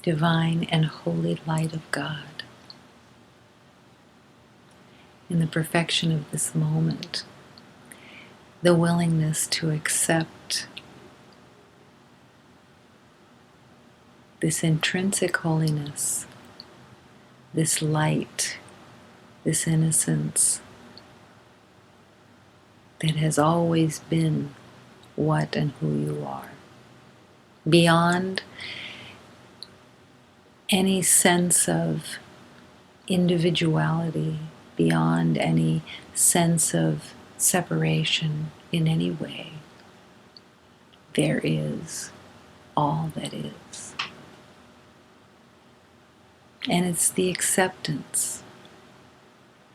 divine and holy light of God. In the perfection of this moment, the willingness to accept this intrinsic holiness, this light, this innocence that has always been what and who you are. Beyond any sense of individuality, beyond any sense of separation in any way, there is all that is. And it's the acceptance,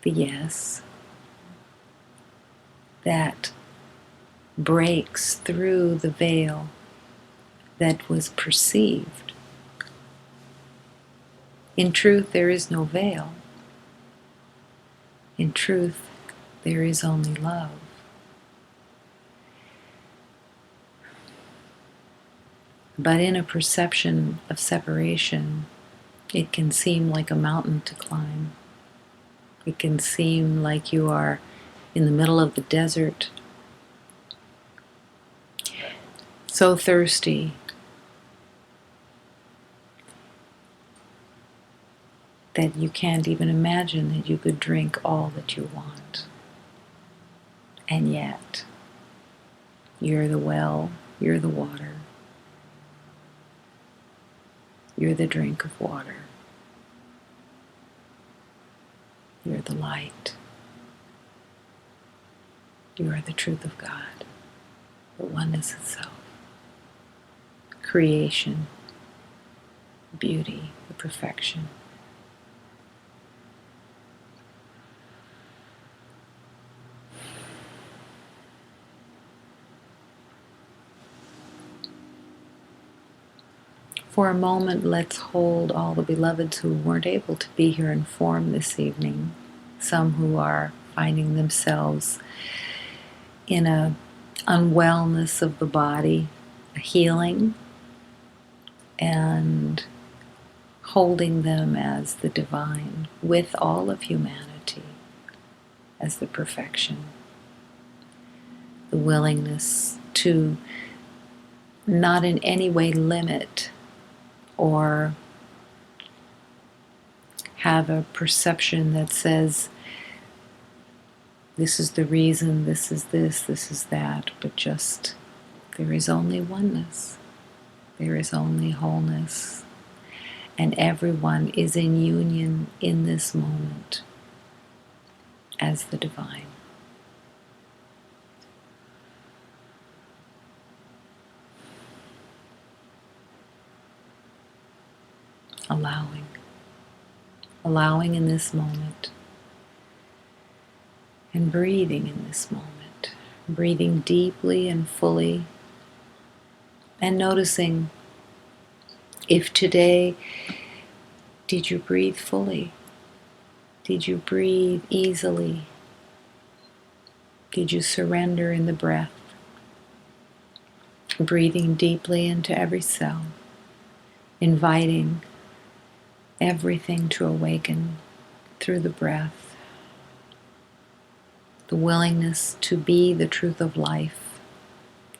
the yes, that breaks through the veil that was perceived. In truth, there is no veil. In truth, there is only love. But in a perception of separation, it can seem like a mountain to climb. It can seem like you are in the middle of the desert, so thirsty, that you can't even imagine that you could drink all that you want. And yet, you're the well, you're the water, you're the drink of water, you're the light, you are the truth of God, the oneness itself, creation, beauty, the perfection. For a moment, let's hold all the beloveds who weren't able to be here in form this evening, some who are finding themselves in a unwellness of the body, a healing, and holding them as the divine with all of humanity as the perfection. The willingness to not in any way limit or have a perception that says, this is the reason, this is that, but just there is only oneness. There is only wholeness. And everyone is in union in this moment as the divine. Allowing in this moment, and breathing in this moment, breathing deeply and fully, and noticing if today, did you breathe fully? Did you breathe easily? Did you surrender in the breath? Breathing deeply into every cell, inviting everything to awaken through the breath. The willingness to be the truth of life,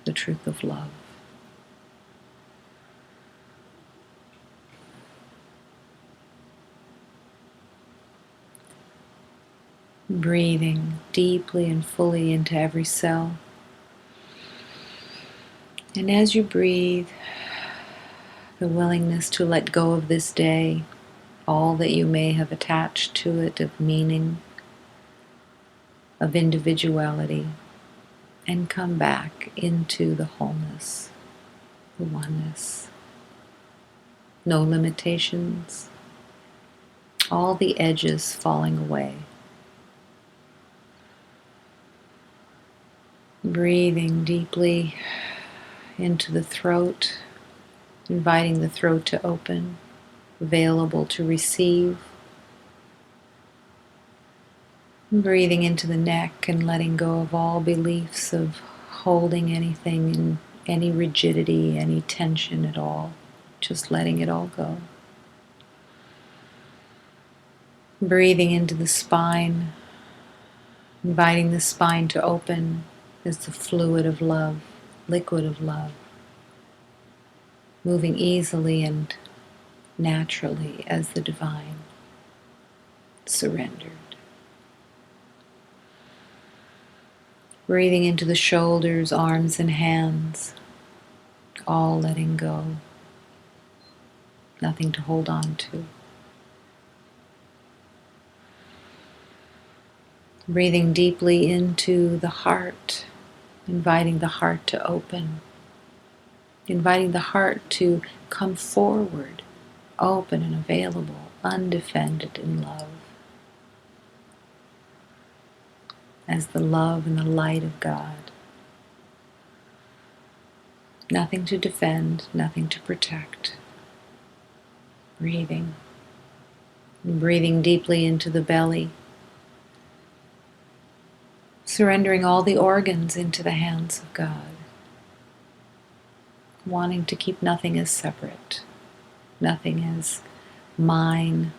the truth of love. Breathing deeply and fully into every cell. And as you breathe, the willingness to let go of this day, all that you may have attached to it of meaning, of individuality, and come back into the wholeness, the oneness. No limitations, all the edges falling away. Breathing deeply into the throat, inviting the throat to open, available to receive. Breathing into the neck and letting go of all beliefs of holding anything in any rigidity, any tension at all. Just letting it all go. Breathing into the spine, inviting the spine to open as the fluid of love, liquid of love, moving easily and naturally as the divine, surrendered. Breathing into the shoulders, arms, and hands, all letting go, nothing to hold on to. Breathing deeply into the heart, inviting the heart to open, inviting the heart to come forward, open and available, undefended in love, as the love and the light of God. Nothing to defend, nothing to protect. Breathing. And breathing deeply into the belly, surrendering all the organs into the hands of God, wanting to keep nothing as separate, nothing as mine,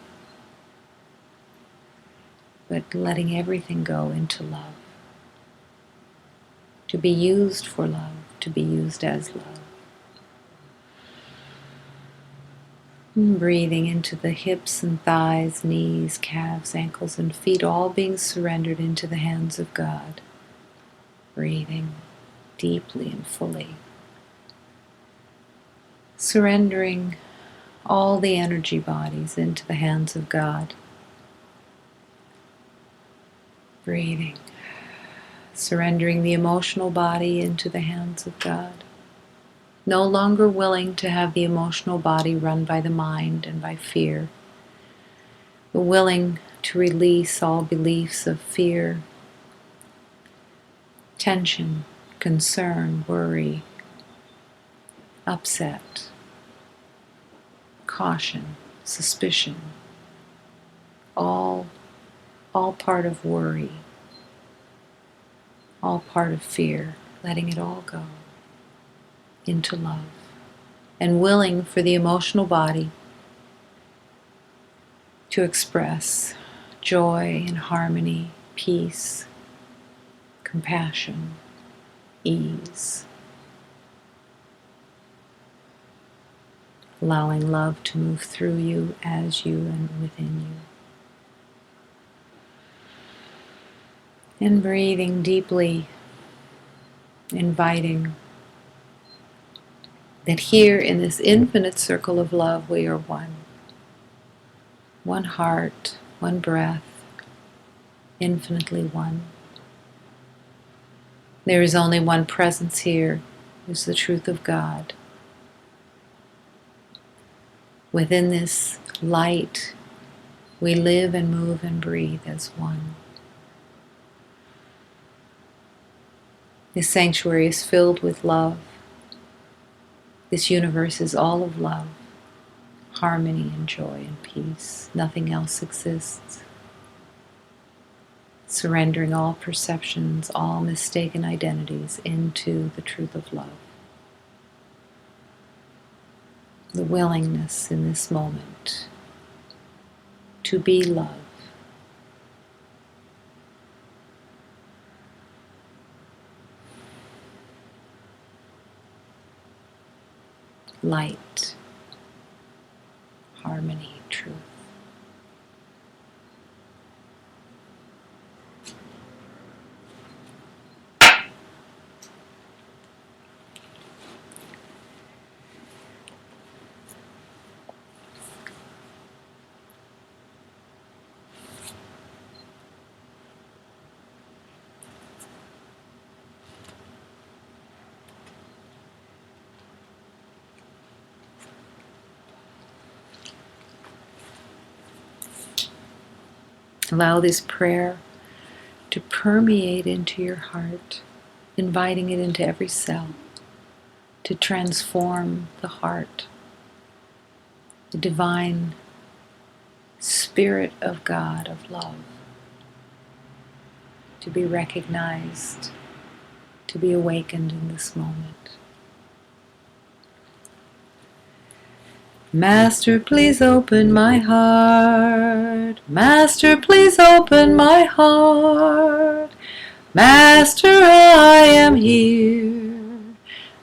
but letting everything go into love, to be used for love, to be used as love. And breathing into the hips and thighs, knees, calves, ankles, and feet, all being surrendered into the hands of God. Breathing deeply and fully. Surrendering all the energy bodies into the hands of God. Breathing. Surrendering the emotional body into the hands of God. No longer willing to have the emotional body run by the mind and by fear, but willing to release all beliefs of fear, tension, concern, worry, upset, caution, suspicion, all part of worry, all part of fear, letting it all go into love, and willing for the emotional body to express joy and harmony, peace, compassion, ease, allowing love to move through you, as you, and within you. And breathing deeply, inviting that here in this infinite circle of love we are one. One heart, one breath, infinitely one. There is only one presence here, is the truth of God. Within this light, we live and move and breathe as one. This sanctuary is filled with love. This universe is all of love, harmony and joy and peace. Nothing else exists. Surrendering all perceptions, all mistaken identities into the truth of love. The willingness in this moment to be love. Light, harmony, truth. Allow this prayer to permeate into your heart, inviting it into every cell, to transform the heart, the divine Spirit of God, of love, to be recognized, to be awakened in this moment. Master, please open my heart. Master, please open my heart. Master, I am here.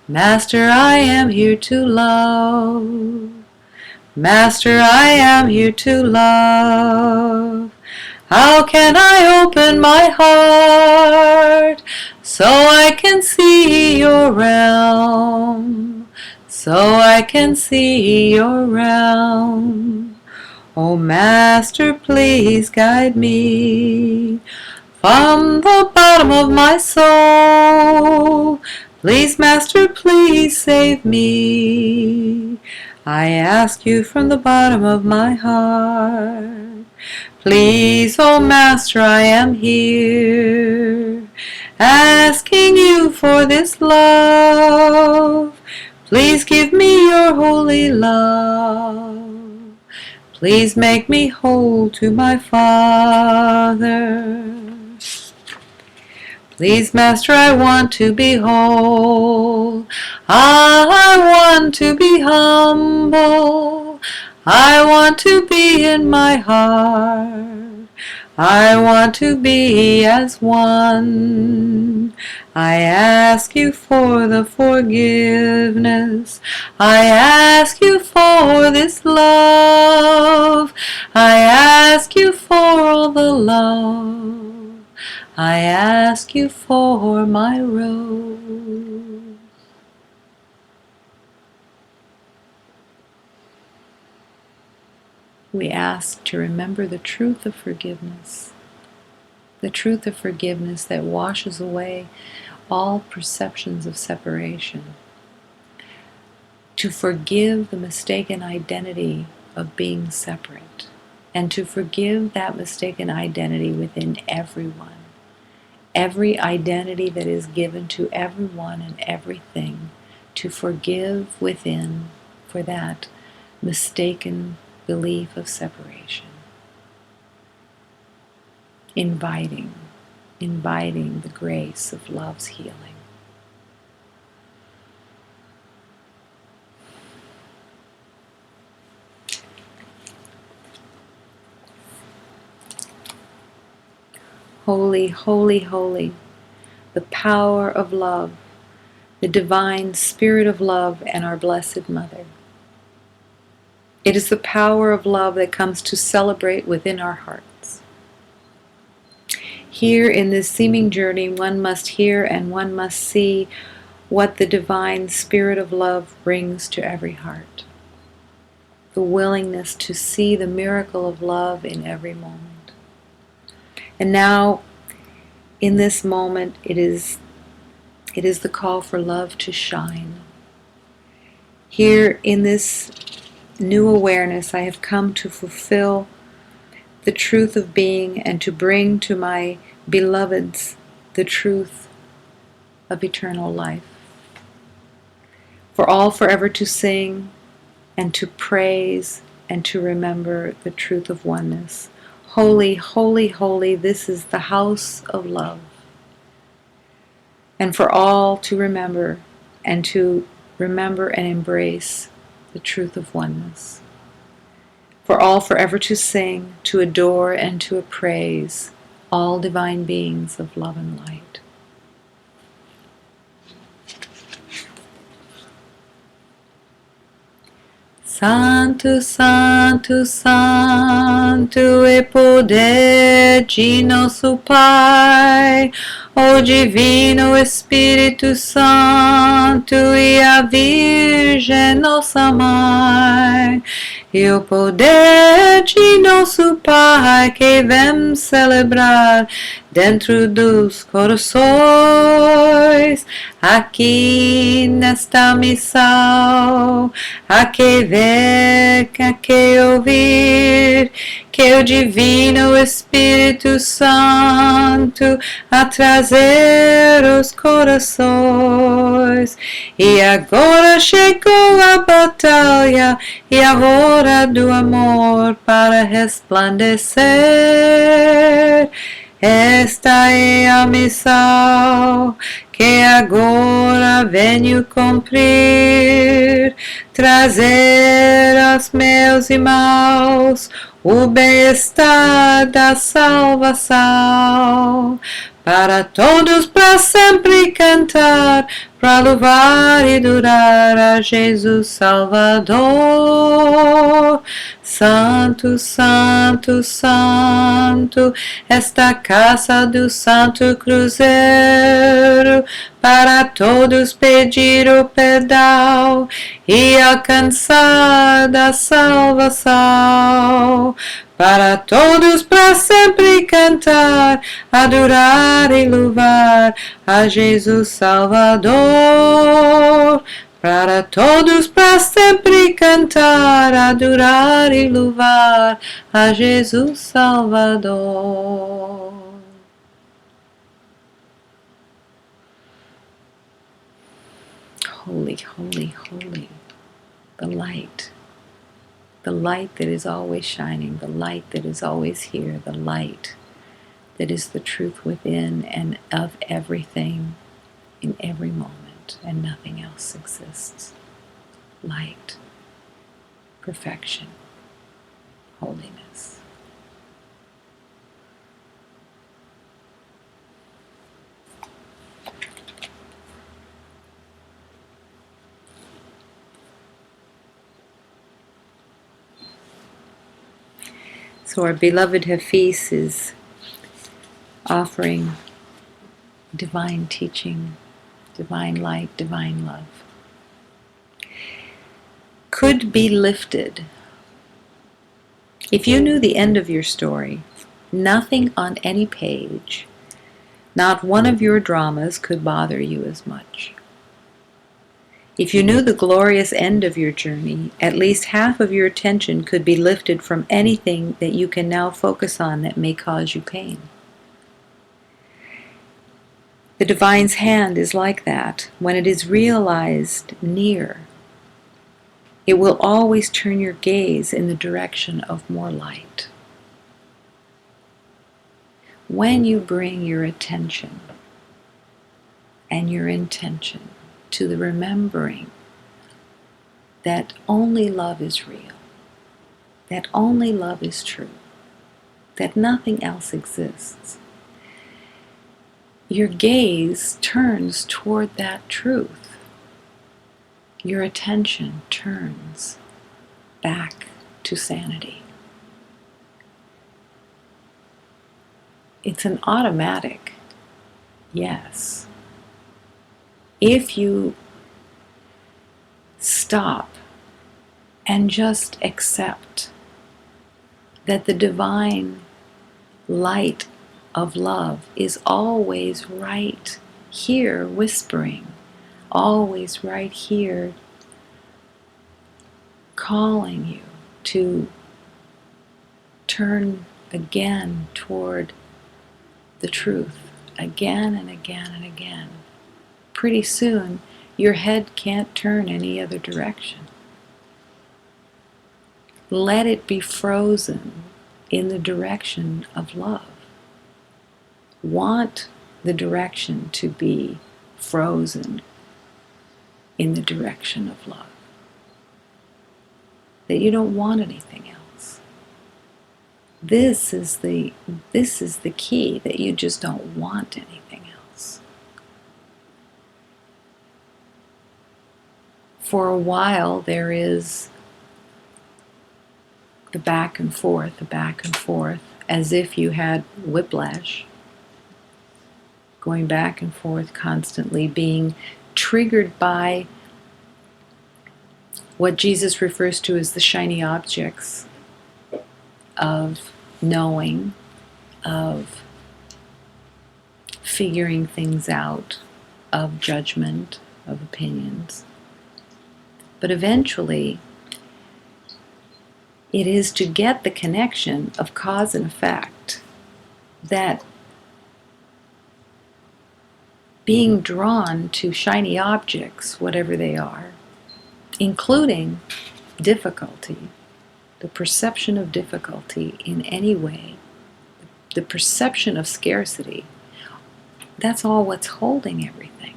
Master, I am here to love. Master, I am here to love. How can I open my heart so I can see your realm? So I can see your realm. Oh, Master, please guide me from the bottom of my soul. Please, Master, please save me. I ask you from the bottom of my heart. Please, oh Master, I am here, asking you for this love. Please give me your holy love. Please make me whole to my Father. Please, Master, I want to be whole. I want to be humble. I want to be in my heart. I want to be as one. I ask you for the forgiveness. I ask you for this love. I ask you for all the love. I ask you for my rose. We ask to remember the truth of forgiveness. The truth of forgiveness that washes away all perceptions of separation. To forgive the mistaken identity of being separate. And to forgive that mistaken identity within everyone. Every identity that is given to everyone and everything, to forgive within for that mistaken belief of separation. Inviting the grace of love's healing. Holy, holy, holy, the power of love, the divine spirit of love, and our Blessed Mother. It is the power of love that comes to celebrate within our hearts. Here in this seeming journey, one must hear and one must see what the divine spirit of love brings to every heart. The willingness to see the miracle of love in every moment. And now, in this moment, it is the call for love to shine. Here in this new awareness, I have come to fulfill the truth of being and to bring to my beloveds the truth of eternal life. For all forever to sing and to praise and to remember the truth of oneness. Holy, holy, holy, this is the house of love. And for all to remember and embrace the truth of oneness. For all forever to sing, to adore, and to appraise all divine beings of love and light. Santo, Santo, Santo é poder de nosso Pai, o Divino Espírito Santo e a Virgem nossa Mãe, e o poder de nosso Pai que vem celebrar dentro dos corações, aqui nesta missão, a que ver, a que ouvir, que o Divino Espírito Santo a trazer os corações. E agora chegou a batalha e a hora do amor para resplandecer. Esta é a missão que agora venho cumprir, trazer aos meus irmãos o bem-estar da salvação, para todos para sempre cantar, para louvar e adorar a Jesus Salvador. Santo, Santo, Santo, esta casa do Santo Cruzeiro, para todos pedir o perdão e alcançar da salvação. Para todos para sempre cantar, adorar e louvar a Jesus Salvador. Para todos para sempre cantar, adorar e louvar a Jesus Salvador. Holy, holy, holy, the light that is always shining, the light that is always here, the light that is the truth within and of everything in every moment, and nothing else exists. Light, perfection, holiness. So our beloved Hafiz is offering divine teaching, divine light, divine love. Could be lifted. If you knew the end of your story, nothing on any page, not one of your dramas could bother you as much. If you knew the glorious end of your journey, at least half of your attention could be lifted from anything that you can now focus on that may cause you pain. The Divine's hand is like that. When it is realized near, it will always turn your gaze in the direction of more light. When you bring your attention and your intention to the remembering that only love is real, that only love is true, that nothing else exists, your gaze turns toward that truth. Your attention turns back to sanity. It's an automatic yes. If you stop and just accept that the divine light of love is always right here whispering, always right here calling you to turn again toward the truth, again and again and again. Pretty soon, your head can't turn any other direction. Let it be frozen in the direction of love. Want the direction to be frozen in the direction of love. That you don't want anything else. This is the key, that you just don't want anything else. For a while there is the back and forth, as if you had whiplash, going back and forth constantly, being triggered by what Jesus refers to as the shiny objects of knowing, of figuring things out, of judgment, of opinions. But eventually, it is to get the connection of cause and effect that being drawn to shiny objects, whatever they are, including difficulty, the perception of difficulty in any way, the perception of scarcity, that's all what's holding everything.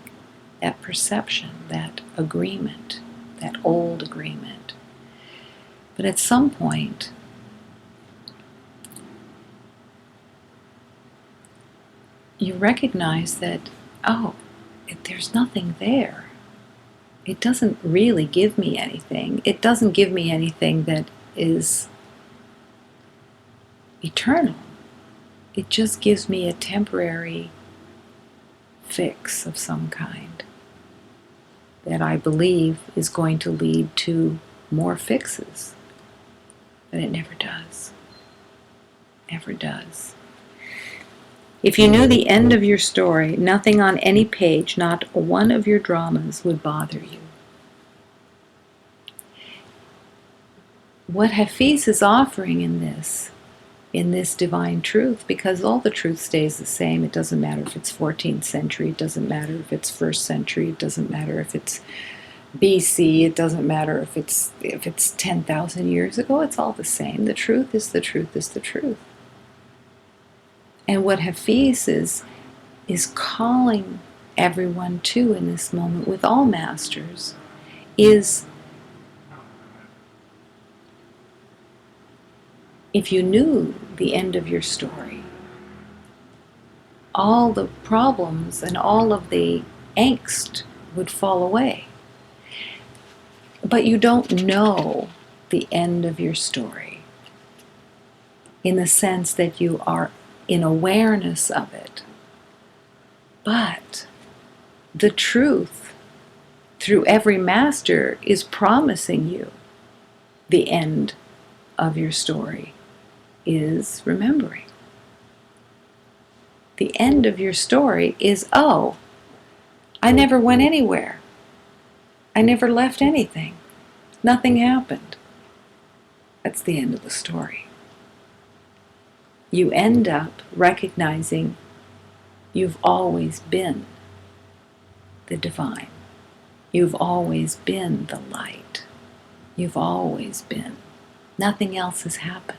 That perception, that agreement, that old agreement. But at some point, you recognize that, oh, there's nothing there. It doesn't really give me anything. It doesn't give me anything that is eternal. It just gives me a temporary fix of some kind that I believe is going to lead to more fixes. But it never does. Never does. If you knew the end of your story, nothing on any page, not one of your dramas would bother you. What Hafiz is offering in this divine truth, because all the truth stays the same. It doesn't matter if it's 14th century, it doesn't matter if it's 1st century, it doesn't matter if it's BC, it doesn't matter if it's 10,000 years ago, it's all the same. The truth is the truth is the truth. And what Hafiz is calling everyone to in this moment with all masters is, if you knew the end of your story, all the problems and all of the angst would fall away. But you don't know the end of your story in the sense that you are in awareness of it. But the truth, through every master, is promising you the end of your story is remembering. The end of your story is, oh, I never went anywhere. I never left anything. Nothing happened. That's the end of the story. You end up recognizing you've always been the divine. You've always been the light. You've always been. Nothing else has happened.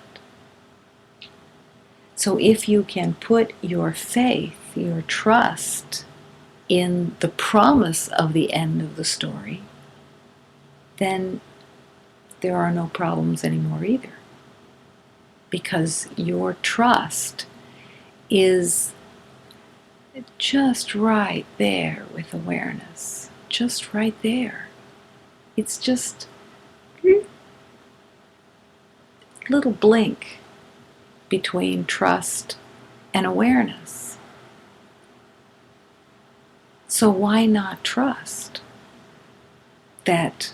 So if you can put your faith, your trust in the promise of the end of the story, then there are no problems anymore either. Because your trust is just right there with awareness. Just right there. It's just a little blink between trust and awareness. So why not trust that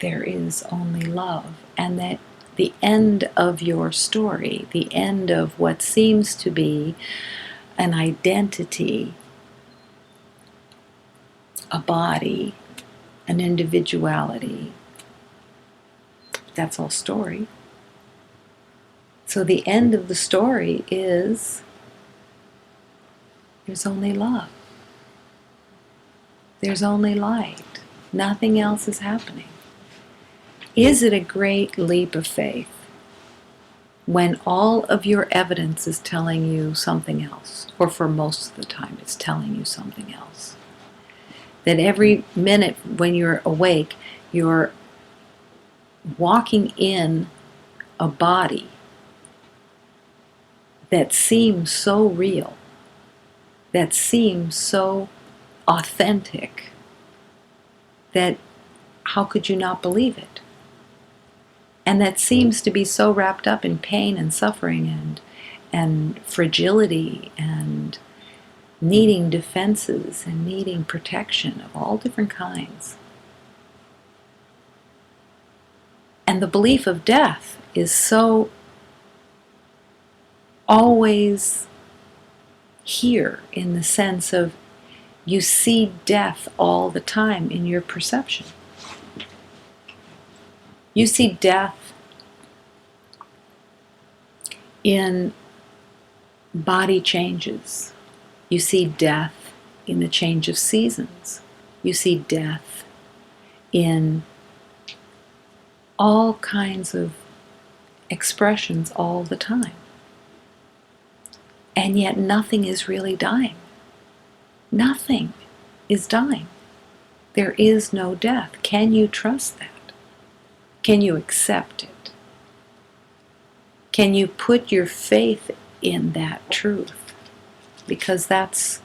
there is only love, and that the end of your story, the end of what seems to be an identity, a body, an individuality, that's all story. So the end of the story is there's only love. There's only light. Nothing else is happening. Is it a great leap of faith when all of your evidence is telling you something else, or for most of the time it's telling you something else? That every minute when you're awake, you're walking in a body that seems so real, that seems so authentic, that how could you not believe it? And that seems to be so wrapped up in pain and suffering and fragility and needing defenses and needing protection of all different kinds. And the belief of death is so always here, in the sense of you see death all the time in your perception. You see death in body changes. You see death in the change of seasons. You see death in all kinds of expressions all the time. And yet nothing is really dying. Nothing is dying. There is no death. Can you trust that? Can you accept it? Can you put your faith in that truth? Because that's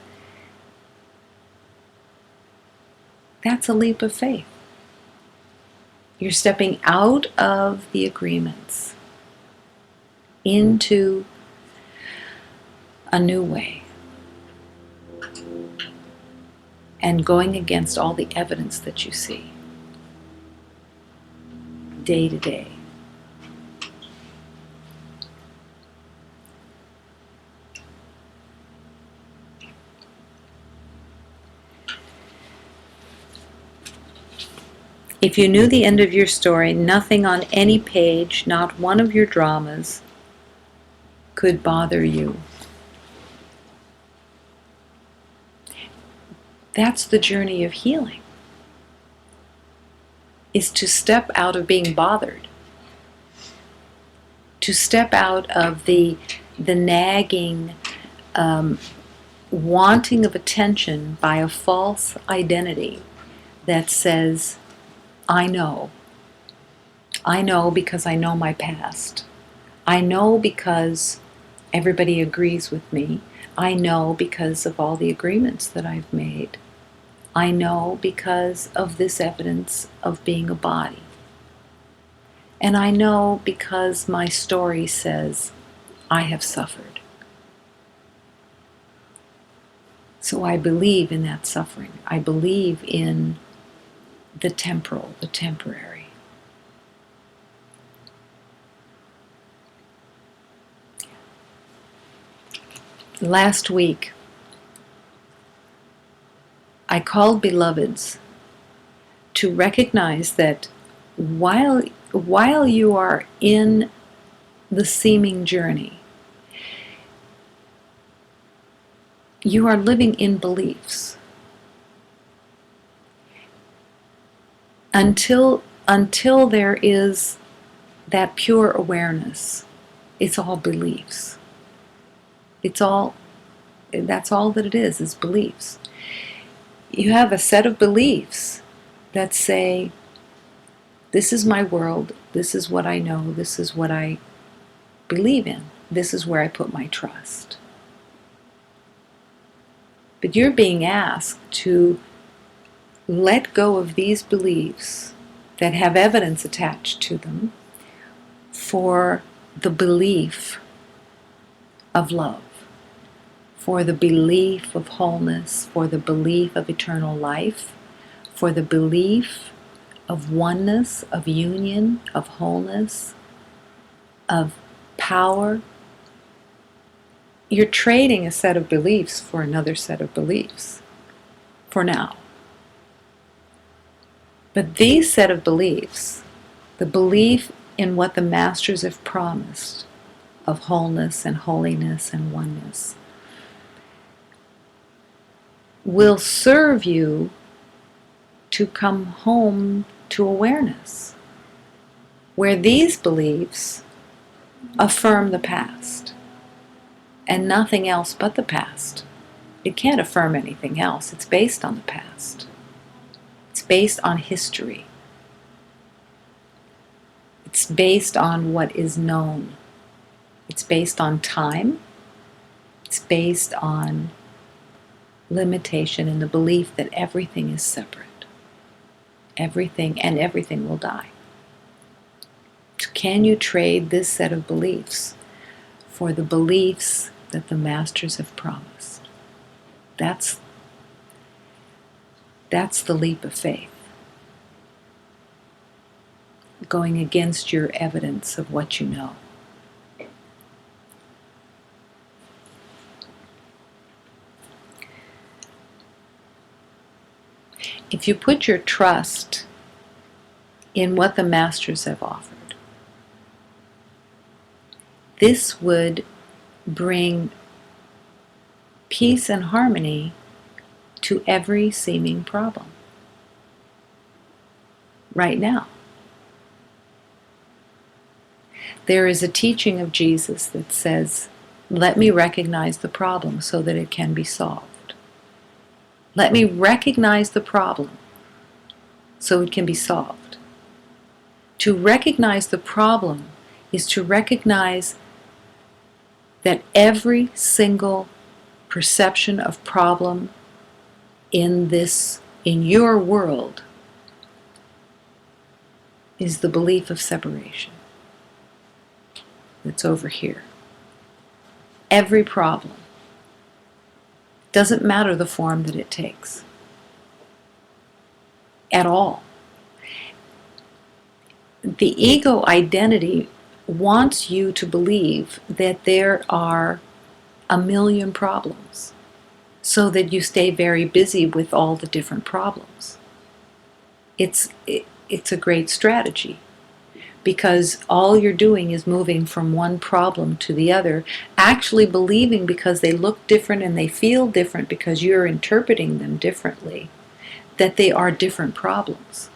a leap of faith. You're stepping out of the agreements into a new way and going against all the evidence that you see day to day. If you knew the end of your story, nothing on any page, not one of your dramas, could bother you. That's the journey of healing, is to step out of being bothered, to step out of the nagging, wanting of attention by a false identity that says, I know because I know my past. I know because everybody agrees with me. I know because of all the agreements that I've made. I know because of this evidence of being a body. And I know because my story says I have suffered. So I believe in that suffering. I believe in the temporal, the temporary. Last week, I called beloveds to recognize that while you are in the seeming journey, you are living in beliefs. Until there is that pure awareness, it's all beliefs. That's all that it is beliefs. You have a set of beliefs that say, this is my world, this is what I know, this is what I believe in, this is where I put my trust. But you're being asked to let go of these beliefs that have evidence attached to them for the belief of love, for the belief of wholeness, for the belief of eternal life, for the belief of oneness, of union, of wholeness, of power. You're trading a set of beliefs for another set of beliefs, for now. But these set of beliefs, the belief in what the masters have promised of wholeness and holiness and oneness, will serve you to come home to awareness, where these beliefs affirm the past and nothing else but the past. It can't affirm anything else. It's based on the past. It's based on history. It's based on what is known. It's based on time. It's based on limitation and the belief that everything is separate. Everything will die. So can you trade this set of beliefs for the beliefs that the masters have promised? That's the leap of faith. Going against your evidence of what you know. If you put your trust in what the masters have offered, this would bring peace and harmony to every seeming problem right now. There is a teaching of Jesus that says, Let me recognize the problem so that it can be solved. Let me recognize the problem so it can be solved. To recognize the problem is to recognize that every single perception of problem in your world is the belief of separation that's over here. Every problem. Doesn't matter the form that it takes. At all. The ego identity wants you to believe that there are a million problems so that you stay very busy with all the different problems. It's a great strategy because all you're doing is moving from one problem to the other, actually believing because they look different and they feel different because you're interpreting them differently, that they are different problems.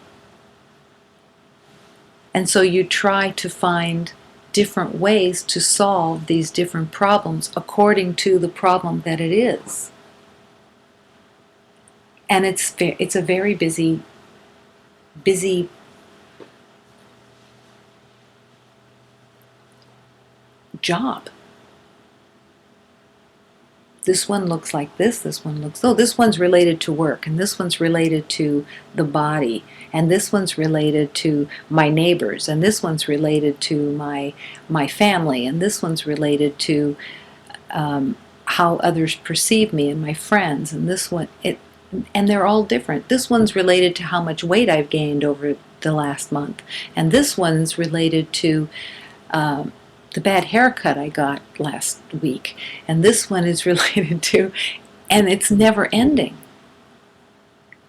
And so you try to find different ways to solve these different problems according to the problem that it is. And it's a very busy job. This one looks like this one looks, oh, this one's related to work, and this one's related to the body, and this one's related to my neighbors, and this one's related to my family, and this one's related to how others perceive me and my friends, and this one, and they're all different. This one's related to how much weight I've gained over the last month, and this one's related to the bad haircut I got last week, and this one is related to, and it's never ending.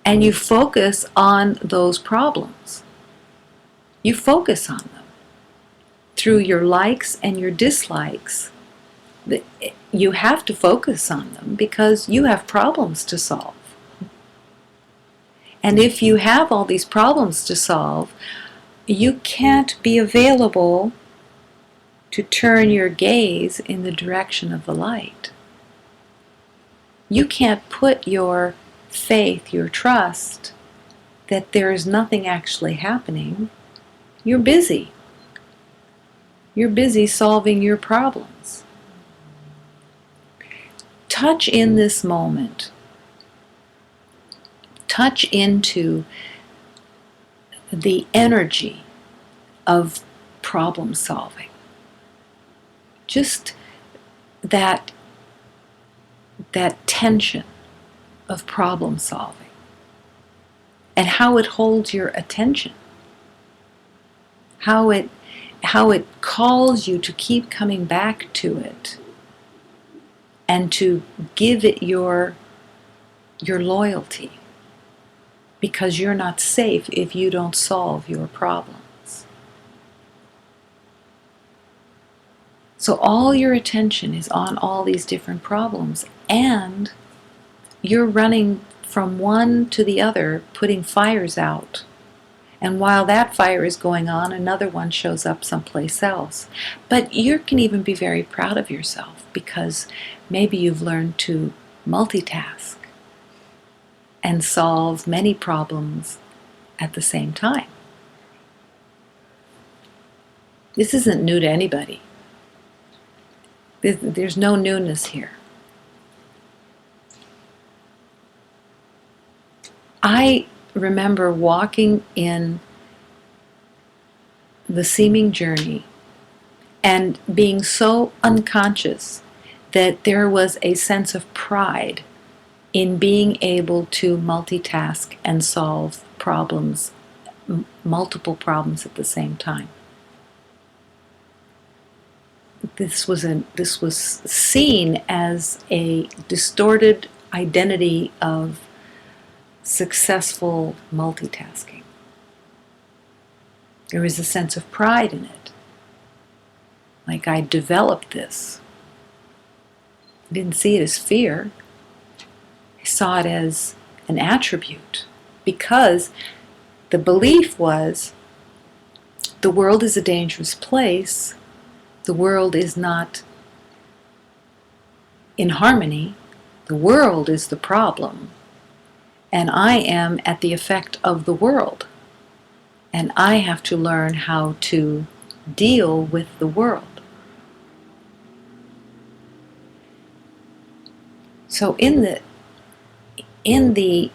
And you focus on those problems. You focus on them through your likes and your dislikes. You have to focus on them because you have problems to solve. And if you have all these problems to solve, you can't be available to turn your gaze in the direction of the light. You can't put your faith, your trust, that there is nothing actually happening. You're busy. You're busy solving your problems. Touch in this moment. Touch into the energy of problem solving. Just that tension of problem solving and how it holds your attention, how it calls you to keep coming back to it and to give it your loyalty, because you're not safe if you don't solve your problem. So all your attention is on all these different problems, and you're running from one to the other, putting fires out. And while that fire is going on, another one shows up someplace else. But you can even be very proud of yourself because maybe you've learned to multitask and solve many problems at the same time. This isn't new to anybody. There's no newness here. I remember walking in the seeming journey and being so unconscious that there was a sense of pride in being able to multitask and solve problems, multiple problems at the same time. This was seen as a distorted identity of successful multitasking. There was a sense of pride in it. Like I developed this. I didn't see it as fear. I saw it as an attribute because the belief was the world is a dangerous place. The world is not in harmony. The world is the problem, and I am at the effect of the world. And I have to learn how to deal with the world. So in the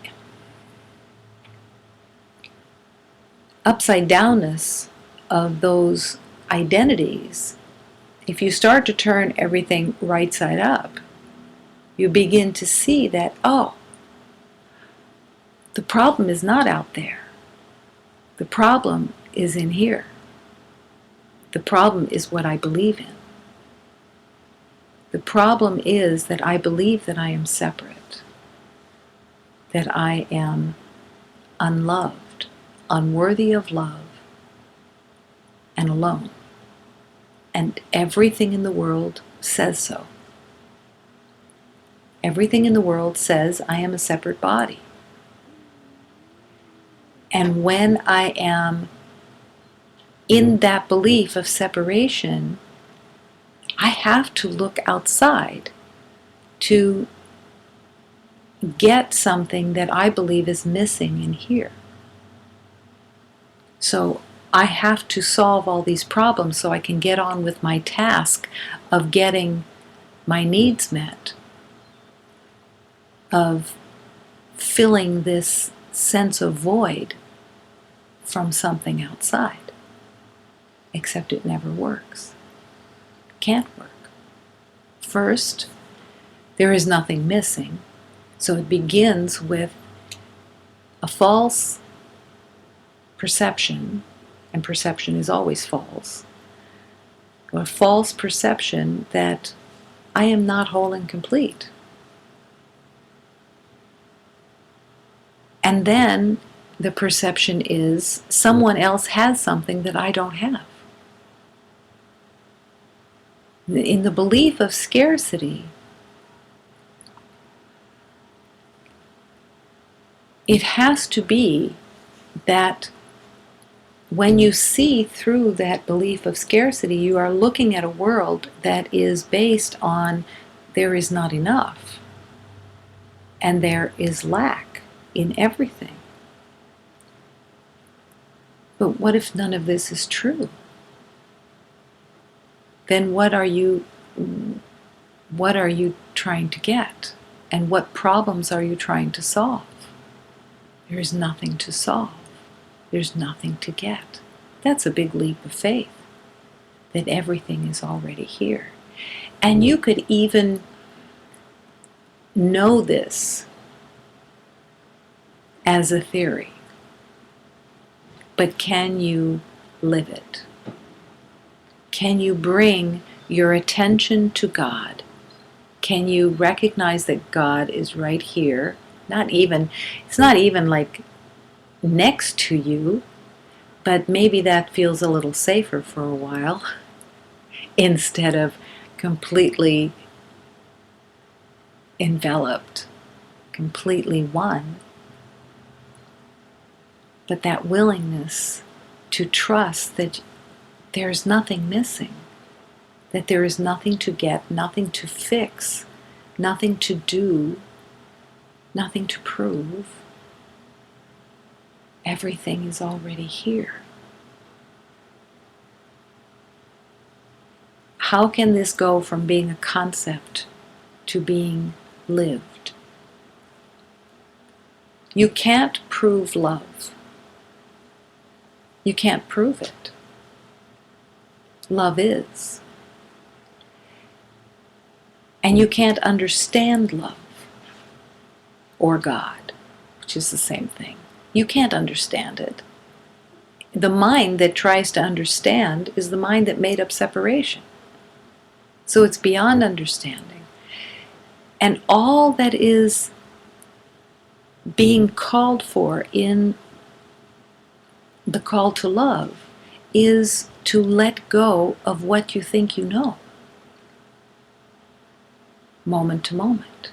upside downness of those identities, if you start to turn everything right side up, you begin to see that, oh, the problem is not out there. The problem is in here. The problem is what I believe in. The problem is that I believe that I am separate, that I am unloved, unworthy of love, and alone. And everything in the world says so. Everything in the world says I am a separate body. And when I am in that belief of separation, I have to look outside to get something that I believe is missing in here. So I have to solve all these problems so I can get on with my task of getting my needs met, of filling this sense of void from something outside. Except it never works. It can't work. First, there is nothing missing. So it begins with a false perception, and perception is always false, a false perception that I am not whole and complete. And then the perception is someone else has something that I don't have. In the belief of scarcity, it has to be that when you see through that belief of scarcity, you are looking at a world that is based on there is not enough and there is lack in everything. But what if none of this is true? Then what are you trying to get? And what problems are you trying to solve? There is nothing to solve. There's nothing to get. That's a big leap of faith, that everything is already here. And you could even know this as a theory, but can you live it? Can you bring your attention to God? Can you recognize that God is right here? It's not even like next to you, but maybe that feels a little safer for a while instead of completely enveloped, completely one. But that willingness to trust that there's nothing missing, that there is nothing to get, nothing to fix, nothing to do, nothing to prove. Everything is already here. How can this go from being a concept to being lived? You can't prove love. You can't prove it. Love is. And you can't understand love or God, which is the same thing. You can't understand it. The mind that tries to understand is the mind that made up separation. So it's beyond understanding. And all that is being called for in the call to love is to let go of what you think you know, moment to moment,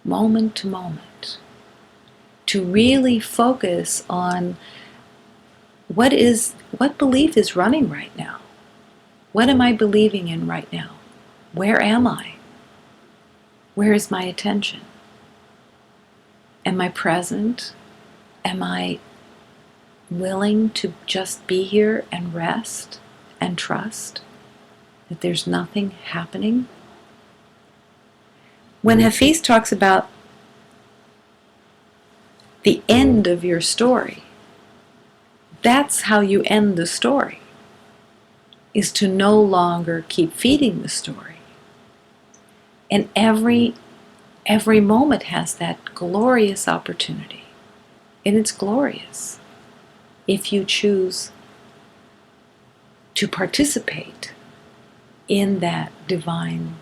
moment to moment, to really focus on what belief is running right now. What am I believing in right now? Where am I? Where is my attention? Am I present? Am I willing to just be here and rest and trust that there's nothing happening? When Hafiz talks about the end of your story, that's how you end the story, is to no longer keep feeding the story. And every moment has that glorious opportunity. And it's glorious if you choose to participate in that divine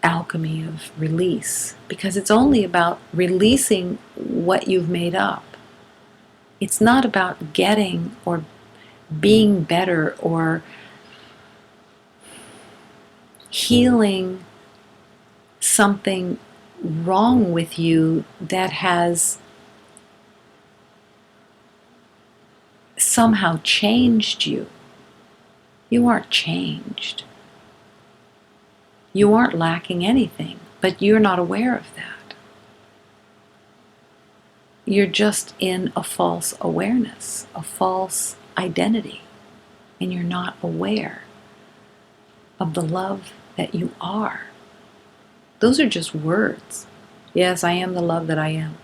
alchemy of release, because it's only about releasing what you've made up. It's not about getting or being better or healing something wrong with you that has somehow changed you. You aren't changed. You aren't lacking anything, but you're not aware of that. You're just in a false awareness, a false identity, and you're not aware of the love that you are. Those are just words. Yes, I am the love that I am.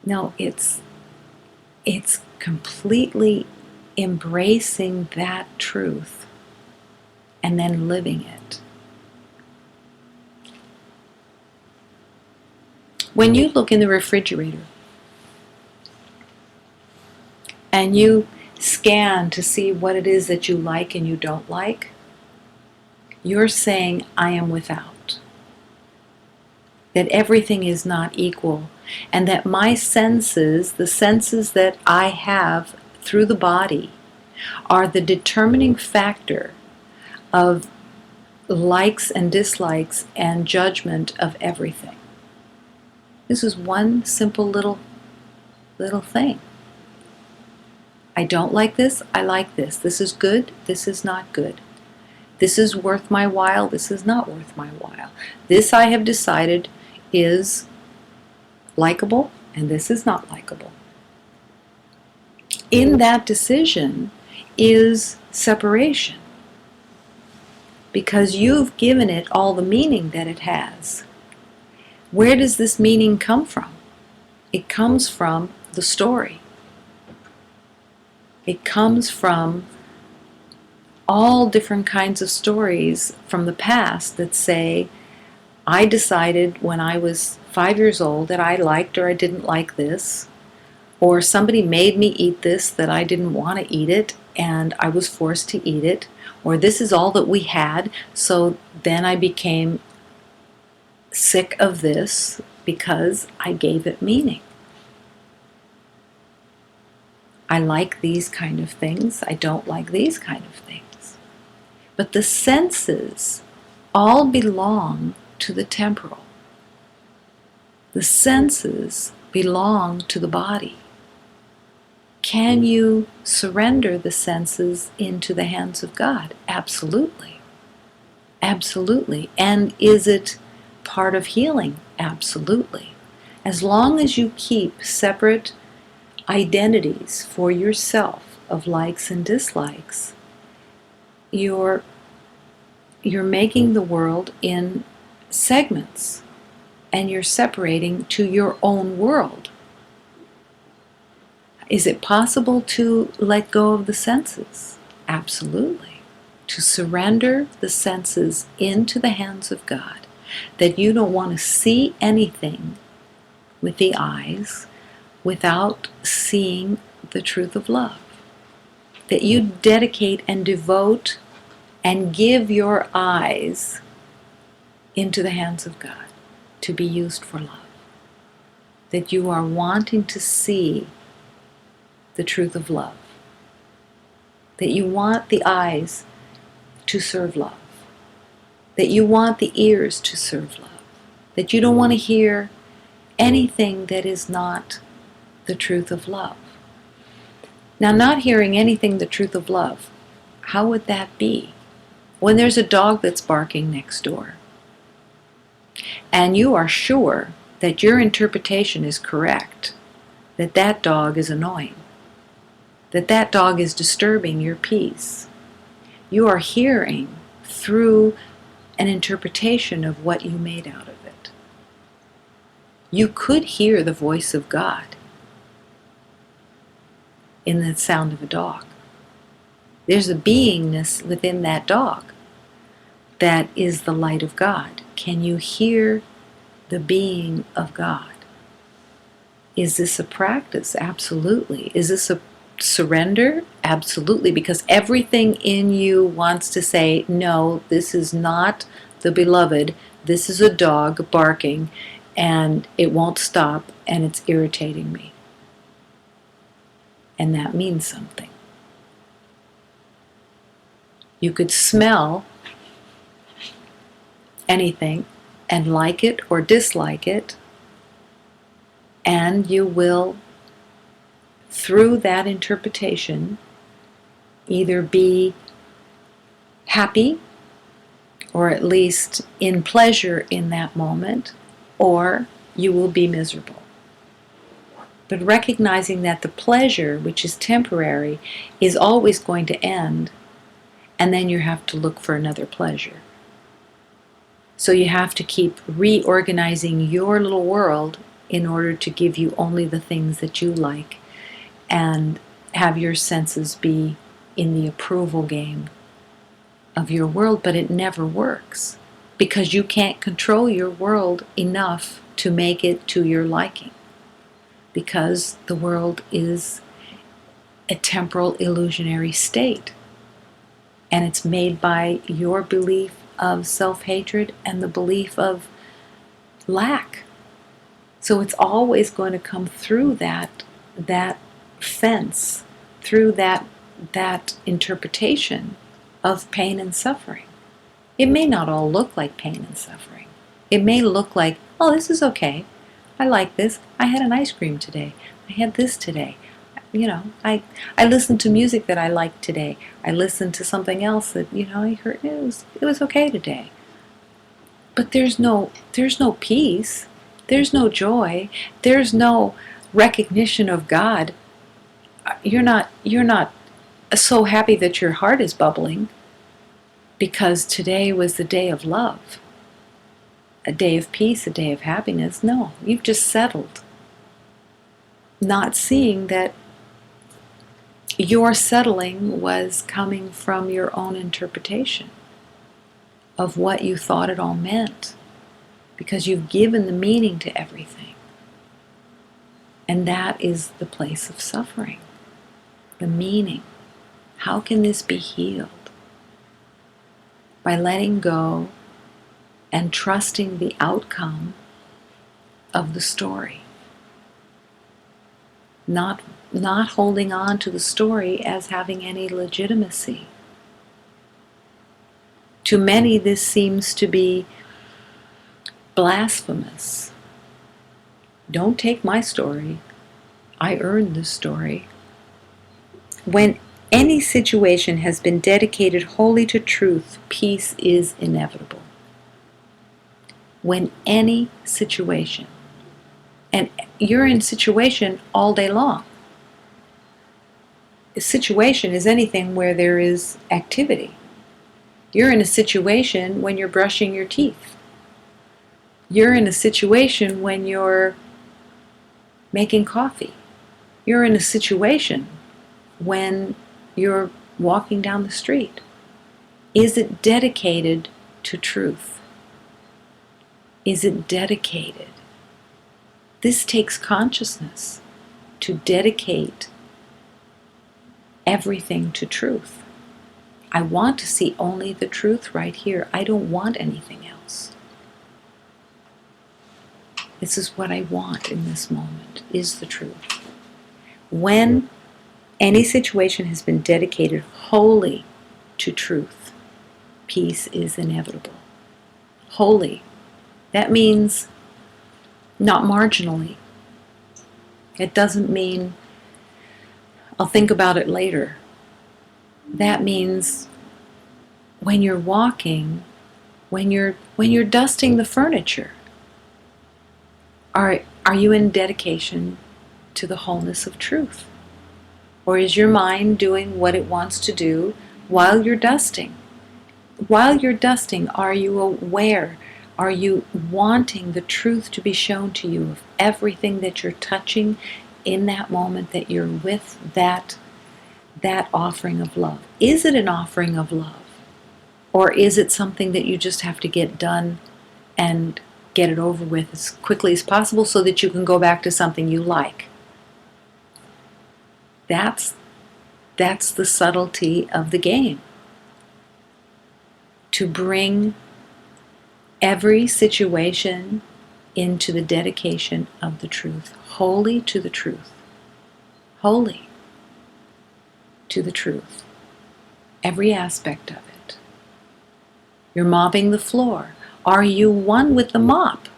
No, it's completely embracing that truth and then living it. When you look in the refrigerator and you scan to see what it is that you like and you don't like, you're saying, I am without. That everything is not equal, and that my senses, the senses that I have through the body, are the determining factor of likes and dislikes and judgment of everything. This is one simple little thing. I don't like this, I like this. This is good, this is not good. This is worth my while, this is not worth my while. This I have decided is likable, and this is not likable. In that decision is separation, because you've given it all the meaning that it has. Where does this meaning come from? It comes from the story. It comes from all different kinds of stories from the past that say, I decided when I was 5 years old that I liked or I didn't like this, or somebody made me eat this that I didn't want to eat it and I was forced to eat it, or this is all that we had, so then I became sick of this because I gave it meaning. I like these kind of things, I don't like these kind of things. But the senses all belong to the temporal. The senses belong to the body. Can you surrender the senses into the hands of God? Absolutely. Absolutely. And is it part of healing? Absolutely. As long as you keep separate identities for yourself of likes and dislikes, you're making the world in segments, and you're separating to your own world. Is it possible to let go of the senses? Absolutely. To surrender the senses into the hands of God, that you don't want to see anything with the eyes without seeing the truth of love. That you dedicate and devote and give your eyes into the hands of God to be used for love. That you are wanting to see the truth of love. That you want the eyes to serve love. That you want the ears to serve love. That you don't want to hear anything that is not the truth of love. Now, not hearing anything the truth of love, how would that be? When there's a dog that's barking next door, and you are sure that your interpretation is correct, that that dog is annoying, that that dog is disturbing your peace, you are hearing through an interpretation of what you made out of it. You could hear the voice of God in the sound of a dog. There's a beingness within that dog that is the light of God. Can you hear the being of God? Is this a practice? Absolutely. Is this a surrender? Absolutely, because everything in you wants to say, no, this is not the beloved. This is a dog barking, and it won't stop, and it's irritating me. And that means something. You could smell anything and like it or dislike it, and you will, through that interpretation, either be happy or at least in pleasure in that moment, or you will be miserable. But recognizing that the pleasure, which is temporary, is always going to end, and then you have to look for another pleasure. So you have to keep reorganizing your little world in order to give you only the things that you like, and have your senses be in the approval game of your world. But it never works, because you can't control your world enough to make it to your liking, because the world is a temporal illusionary state, and it's made by your belief of self-hatred and the belief of lack. So it's always going to come through that fence, through that interpretation of pain and suffering. It may not all look like pain and suffering. It may look like, oh, this is okay. I like this. I had an ice cream today. I had this today. You know, I listened to music that I liked today. I listened to something else that, I heard it was okay today. But there's no peace. There's no joy. There's no recognition of God. You're not so happy that your heart is bubbling because today was the day of love, a day of peace, a day of happiness. No, you've just settled, not seeing that your settling was coming from your own interpretation of what you thought it all meant, because you've given the meaning to everything. And that is the place of suffering, the meaning. How can this be healed? By letting go and trusting the outcome of the story. Not holding on to the story as having any legitimacy. To many, this seems to be blasphemous. Don't take my story. I earned this story. When any situation has been dedicated wholly to truth, peace is inevitable. When any situation, and you're in situation all day long. A situation is anything where there is activity. You're in a situation when you're brushing your teeth. You're in a situation when you're making coffee. You're in a situation when you're walking down the street. Is it dedicated to truth? Is it dedicated? This takes consciousness to dedicate everything to truth. I want to see only the truth right here. I don't want anything else. This is what I want in this moment, is the truth. When any situation has been dedicated wholly to truth, peace is inevitable. Wholly. That means not marginally. It doesn't mean I'll think about it later. That means when you're walking, when you're dusting the furniture, are you in dedication to the wholeness of truth? Or is your mind doing what it wants to do while you're dusting? While you're dusting, are you aware? Are you wanting the truth to be shown to you of everything that you're touching in that moment that you're with that offering of love? Is it an offering of love? Or is it something that you just have to get done and get it over with as quickly as possible so that you can go back to something you like? That's the subtlety of the game. To bring every situation into the dedication of the truth, wholly to the truth, wholly to the truth, every aspect of it. You're mopping the floor. Are you one with the mop?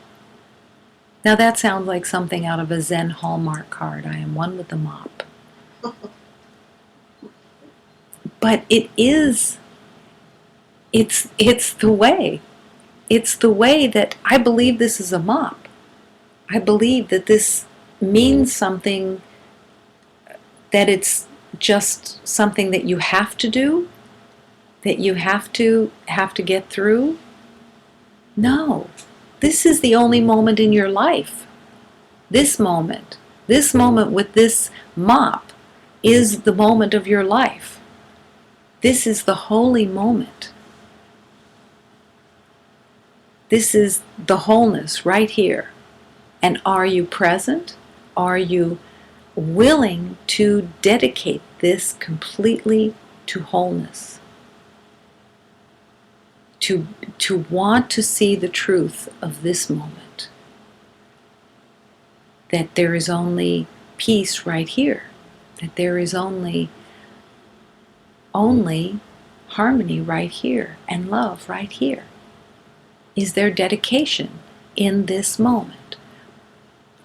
Now that sounds like something out of a Zen Hallmark card. I am one with the mop. But it's the way. It's the way that I believe this is a mop. I believe that this means something, that it's just something that you have to do, that you have to get through. No, this is the only moment in your life. This moment with this mop is the moment of your life. This is the holy moment. This is the wholeness right here. And are you present? Are you willing to dedicate this completely to wholeness? To want to see the truth of this moment. That there is only peace right here. That there is only harmony right here and love right here. Is there dedication in this moment?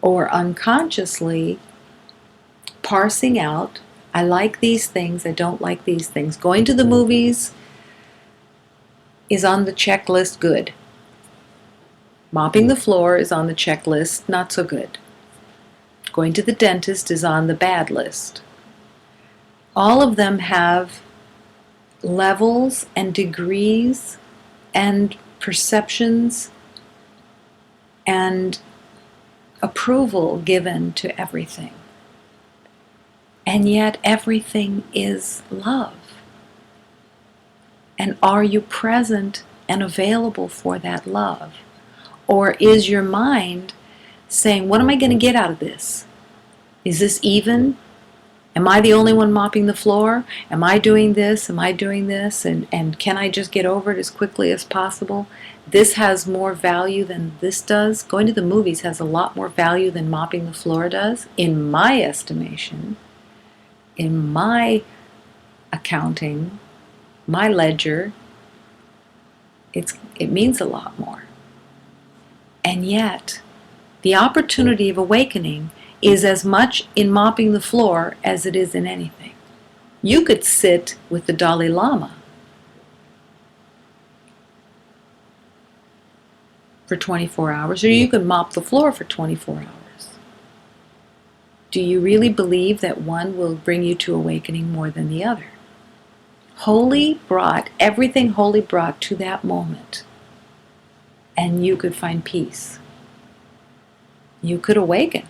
Or unconsciously parsing out, I like these things, I don't like these things. Going to the movies is on the checklist, good. Mopping the floor is on the checklist, not so good. Going to the dentist is on the bad list. All of them have levels and degrees and perceptions and approval given to everything. And yet everything is love. And are you present and available for that love? Or is your mind saying, what am I going to get out of this? Is this even? Am I the only one mopping the floor? Am I doing this? Am I doing this? And can I just get over it as quickly as possible? This has more value than this does. Going to the movies has a lot more value than mopping the floor does, in my estimation, in my accounting, my ledger. It means a lot more. And yet, the opportunity of awakening is as much in mopping the floor as it is in anything. You could sit with the Dalai Lama for 24 hours, or you could mop the floor for 24 hours. Do you really believe that one will bring you to awakening more than the other? Everything Holy brought to that moment, and you could find peace. You could awaken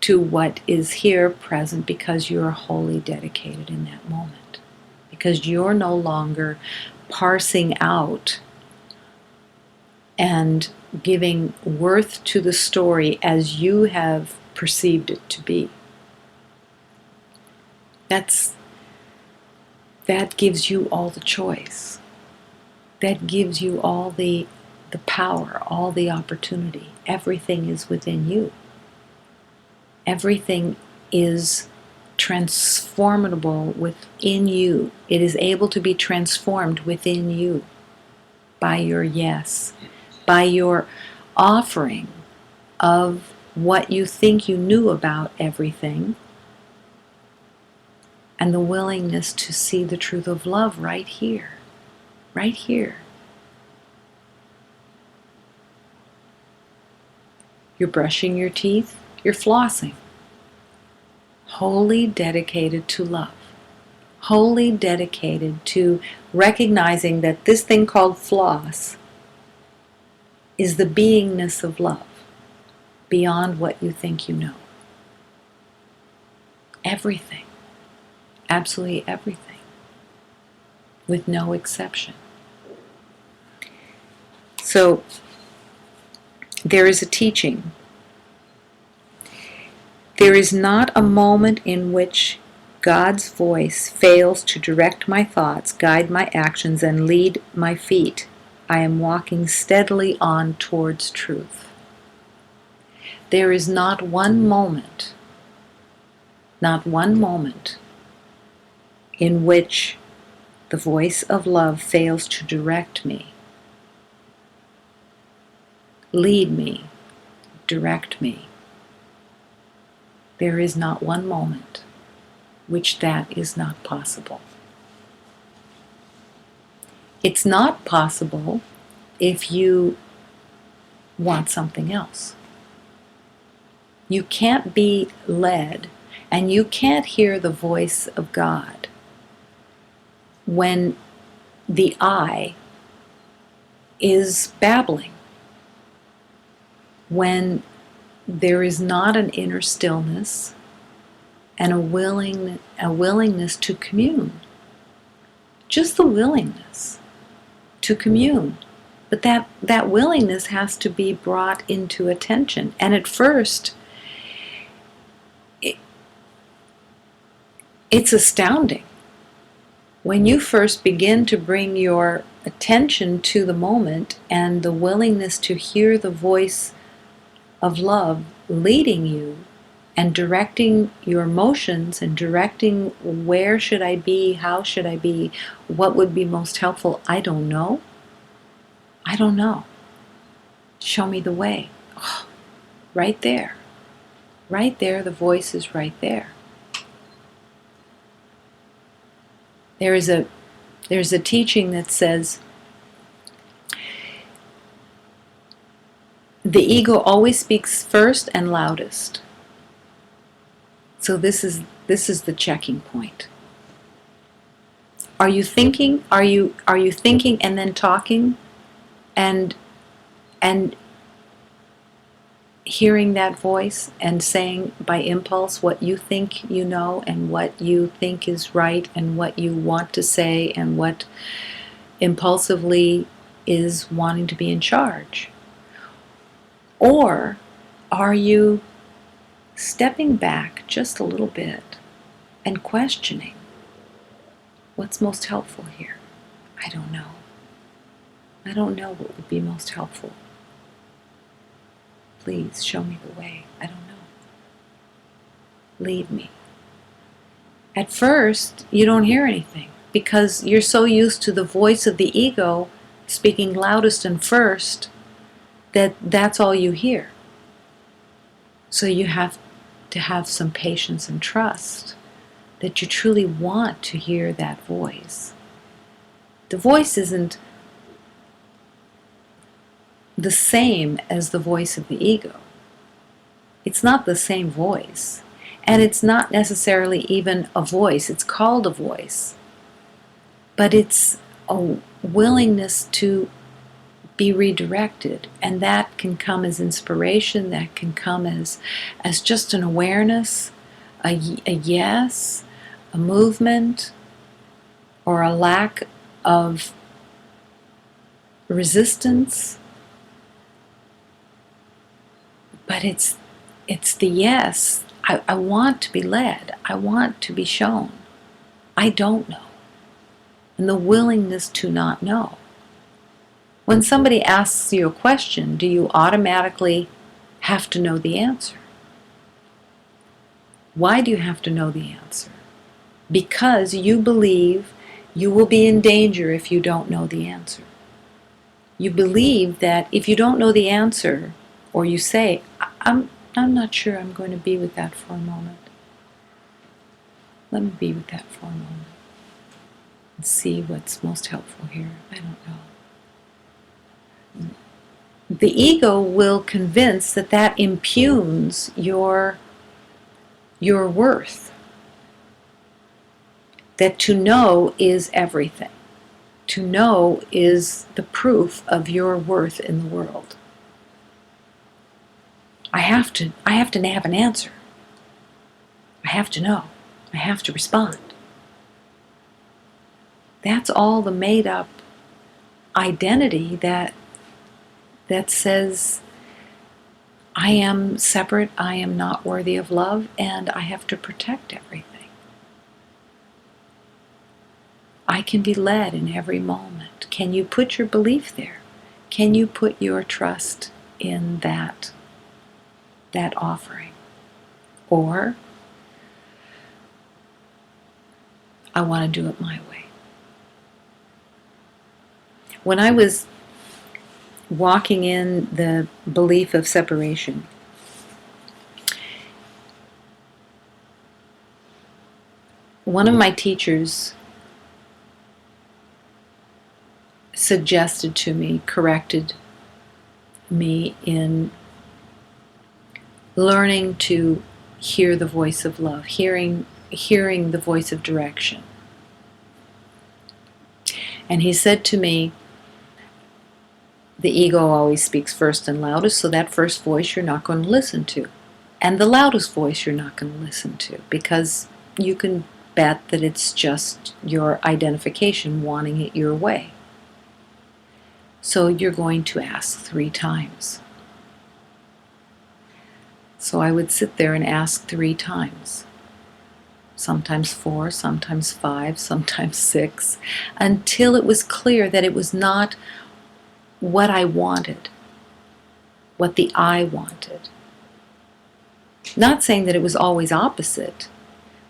to what is here present because you're wholly dedicated in that moment. Because you're no longer parsing out and giving worth to the story as you have perceived it to be. That gives you all the choice. That gives you all the power, all the opportunity. Everything is within you. Everything is transformable within you. It is able to be transformed within you by your yes, by your offering of what you think you knew about everything, and the willingness to see the truth of love right here. right here. You're brushing your teeth, you're flossing. Wholly dedicated to love. Wholly dedicated to recognizing that this thing called floss is the beingness of love, beyond what you think you know. Everything. Absolutely everything. With no exception. So, there is a teaching. There is not a moment in which God's voice fails to direct my thoughts, guide my actions, and lead my feet. I am walking steadily on towards truth. There is not one moment in which the voice of love fails to direct me, lead me, direct me. There is not one moment which that is not possible. It's not possible if you want something else. You can't be led, and you can't hear the voice of God when the I is babbling, when there is not an inner stillness and a willingness to commune. Just the willingness to commune. But that willingness has to be brought into attention. And at first, it's astounding. When you first begin to bring your attention to the moment and the willingness to hear the voice of love leading you and directing your emotions and directing where should I be, how should I be, what would be most helpful, I don't know. I don't know. Show me the way. Oh, right there. Right there, the voice is right there. There's a teaching that says the ego always speaks first and loudest. So this is the checking point. Are you thinking? Are you thinking and then talking and hearing that voice and saying by impulse what you think you know and what you think is right and what you want to say and what impulsively is wanting to be in charge? Or are you stepping back just a little bit and questioning what's most helpful here? I don't know. I don't know what would be most helpful. Please show me the way. I don't know. Lead me. At first, you don't hear anything because you're so used to the voice of the ego speaking loudest and first that that's all you hear. So you have to have some patience and trust that you truly want to hear that voice. The voice isn't the same as the voice of the ego. It's not the same voice. And it's not necessarily even a voice. It's called a voice. But it's a willingness to be redirected. And that can come as inspiration. That can come as just an awareness, a yes, a movement, or a lack of resistance. But it's the yes. I want to be led. I want to be shown. I don't know. And the willingness to not know. When somebody asks you a question, do you automatically have to know the answer? Why do you have to know the answer? Because you believe you will be in danger if you don't know the answer. You believe that if you don't know the answer, or you say, I'm not sure I'm going to be with that for a moment. Let me be with that for a moment. and see what's most helpful here. I don't know. The ego will convince that that impugns your worth. That to know is everything. To know is the proof of your worth in the world. I have to have an answer. I have to know. I have to respond. That's all the made up identity that says I am separate, I am not worthy of love, and I have to protect everything. I can be led in every moment. Can you put your belief there? Can you put your trust in that offering? Or I want to do it my way. When I was walking in the belief of separation, one of my teachers suggested to me, corrected me in learning to hear the voice of love, hearing the voice of direction. And he said to me, the ego always speaks first and loudest, so that first voice you're not going to listen to. And the loudest voice you're not going to listen to, because you can bet that it's just your identification wanting it your way. So you're going to ask 3 times. So I would sit there and ask 3 times. Sometimes 4, sometimes 5, sometimes 6, until it was clear that it was not what I wanted, what the I wanted. Not saying that it was always opposite,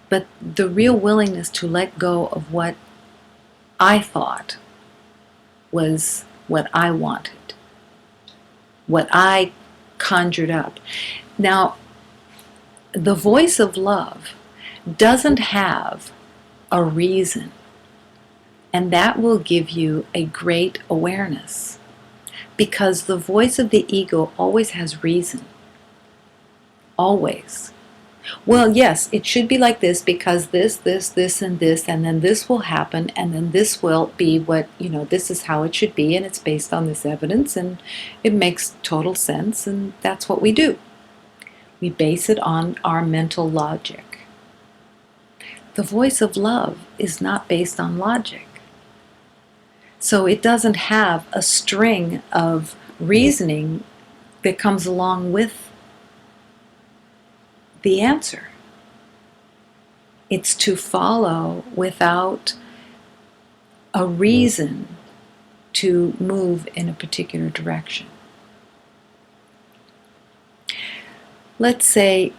but the real willingness to let go of what I thought was what I wanted, what I conjured up. Now, the voice of love doesn't have a reason, and that will give you a great awareness, because the voice of the ego always has reason. Always. Well, yes, it should be like this because this, and this, and then this will happen, and then this will be what, this is how it should be, and it's based on this evidence, and it makes total sense, and that's what we do. We base it on our mental logic. The voice of love is not based on logic. So it doesn't have a string of reasoning that comes along with the answer. It's to follow without a reason to move in a particular direction. Let's say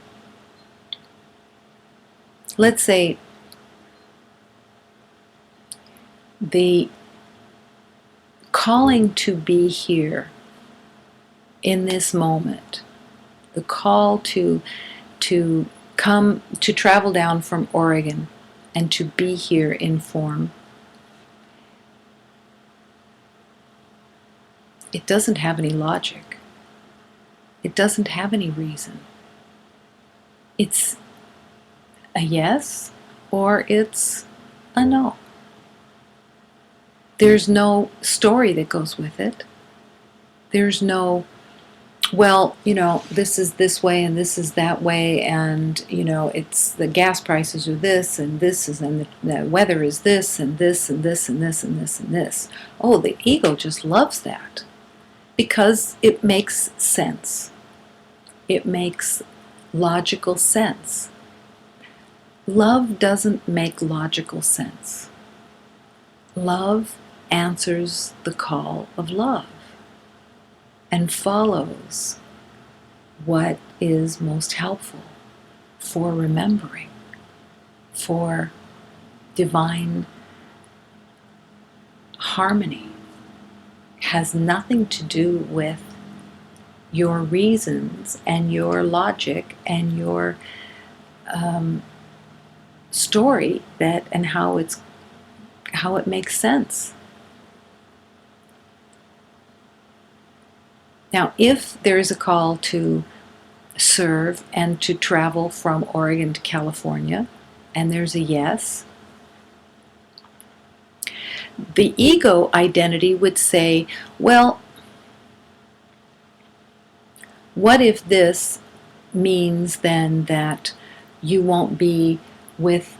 the calling to be here in this moment, the call to come, to travel down from Oregon and to be here in form, it doesn't have any logic. It doesn't have any reason. It's a yes or it's a no. There's no story that goes with it. There's no, well, this is this way and this is that way, and it's the gas prices are this and this is, and the weather is this and this and this and this and this and this. Oh, the ego just loves that because it makes sense. It makes logical sense. Love doesn't make logical sense. Love answers the call of love and follows what is most helpful for remembering, for divine harmony. It has nothing to do with your reasons and your logic and your story and how how it makes sense. Now, if there is a call to serve and to travel from Oregon to California, and there's a yes, the ego identity would say, well, what if this means then that you won't be with